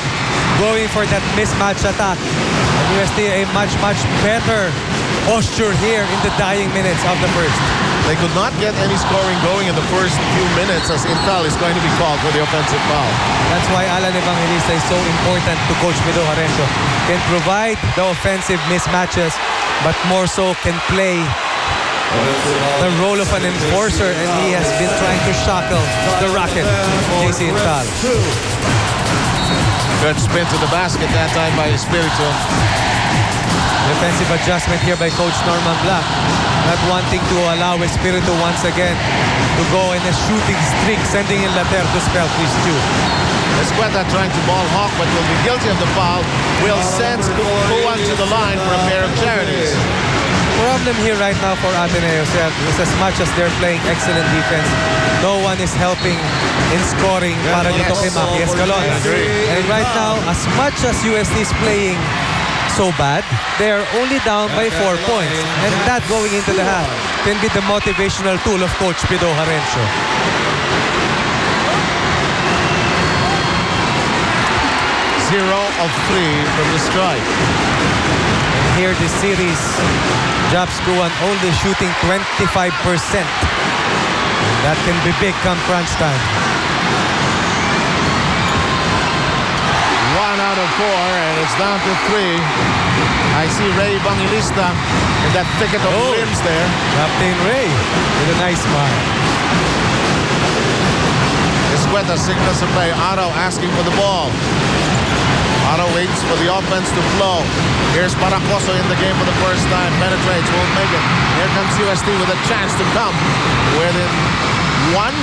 going for that mismatch attack. And USD a much, much better posture here in the dying minutes of the first. They could not get any scoring going in the first few minutes as Intal is going to be called for the offensive foul. That's why Alan Evangelista is so important to Coach Mido Jarencio. Can provide the offensive mismatches, but more so can play the role of an enforcer, and he has been trying to shackle the Rocket, JC Intal. Good spin to the basket that time by Espiritu. Defensive adjustment here by Coach Norman Black. Not wanting to allow Espiritu once again to go in a shooting streak, sending in Later to spell Chris Chu. Escueta trying to ball hawk, but will be guilty of the foul. Will send Kuan to the line for a pair of charities. Problem here right now for Ateneo is as much as they're playing excellent defense, no one is helping in scoring para dito kay Maki Escalon. And right now, as much as USD is playing so bad, they're only down by 4 points. And that going into the half can be the motivational tool of Coach Pido Jarencio. 0 of 3 from the strike. And here this series, Japs Kuan only shooting 25%. That can be big come crunch time. 1 out of 4, and it's down to 3. I see Ray Bangilista in that thicket of limbs there. Captain Ray with a nice smile. Escueta signals a play. Aro asking for the ball. Aro waits for the offense to flow. Here's Paracoso in the game for the first time. Penetrates, won't make it. Here comes UST with a chance to come within 1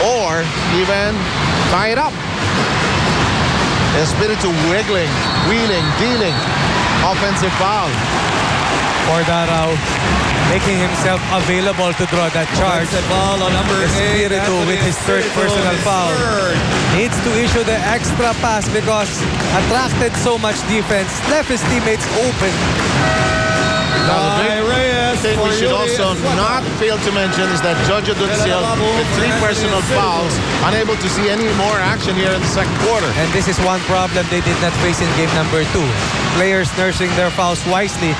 or even tie it up. Espiritu wiggling, wheeling, dealing. Offensive foul. Cordaro making himself available to draw that charge. Ball on number 8. Espiritu with his third personal foul. Needs to issue the extra pass because attracted so much defense. Left his teammates open. Now the big thing we should also not fail to mention is that Jojo Dunciel with 3 personal fouls, unable to see any more action here in the second quarter. And this is one problem they did not face in game number 2. Players nursing their fouls wisely.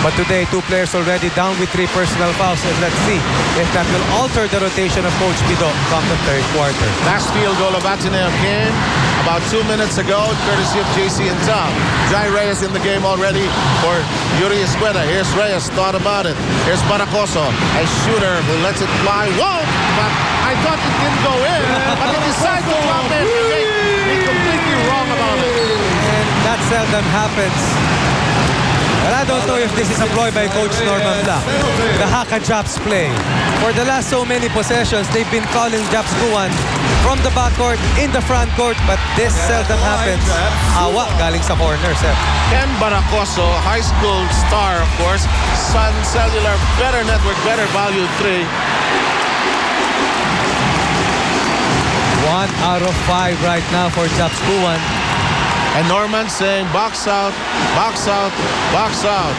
But today, 2 players already down with 3 personal fouls. And let's see if that will alter the rotation of Coach Pido come the third quarter. Last field goal of Ateneo came about 2 minutes ago, courtesy of JC and Tom. Jai Reyes in the game already for Yuri Escueta. Here's Reyes, thought about it. Here's Paracoso, a shooter who lets it fly. Whoa! But I thought it didn't go in, but he decided to drop it. He's completely wrong about it. And that seldom happens. But I don't know if this is a ploy by Coach Norman Black. The Haka Japs play. For the last so many possessions, they've been calling Japs Kuan from the backcourt, in the front court, but this seldom happens. Awa, galing sa corner, sir. Ken Baracoso, high school star, of course. Sun Cellular, better network, better value 3. 1 out of 5 right now for Japs Kuan. And Norman saying, box out, box out, box out.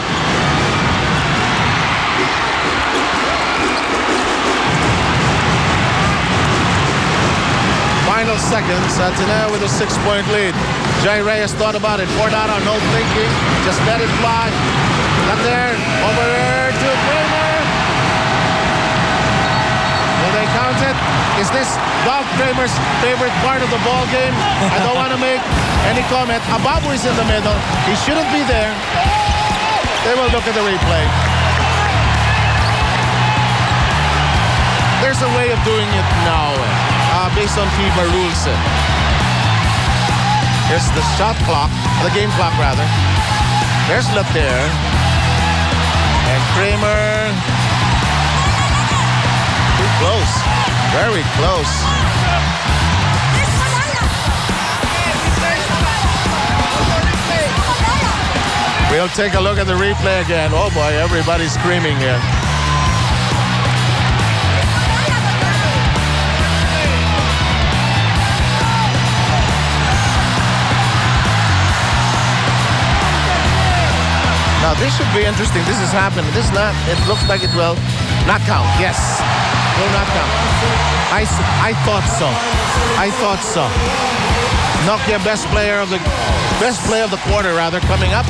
Final seconds, Ateneo with a 6-point lead. Jai Reyes thought about it. Cordaro, no thinking, just let it fly. Not there, over there to Kramer. Will they count it? Is this Dolph Kramer's favorite part of the ball game? I don't want to make any comment. Ababu is in the middle. He shouldn't be there. They will look at the replay. There's a way of doing it now, based on FIBA rules. Here's the shot clock, the game clock rather. There's Lataire. And Kramer. Too close. Very close. We'll take a look at the replay again. Oh boy, everybody's screaming here. Now this should be interesting. This has happened. This is not, it looks like it will not count. Yes. Will not count. I thought so. I thought so. Nokia best play of the quarter rather coming up.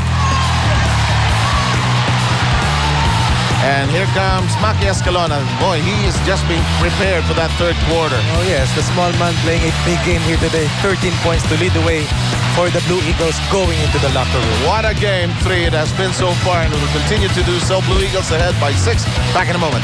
And here comes Maki Escalona. Boy, he is just being prepared for that third quarter. Oh yes, the small man playing a big game here today. 13 points to lead the way for the Blue Eagles going into the locker room. What a game 3 it has been so far, and it will continue to do so. Blue Eagles ahead by 6. Back in a moment.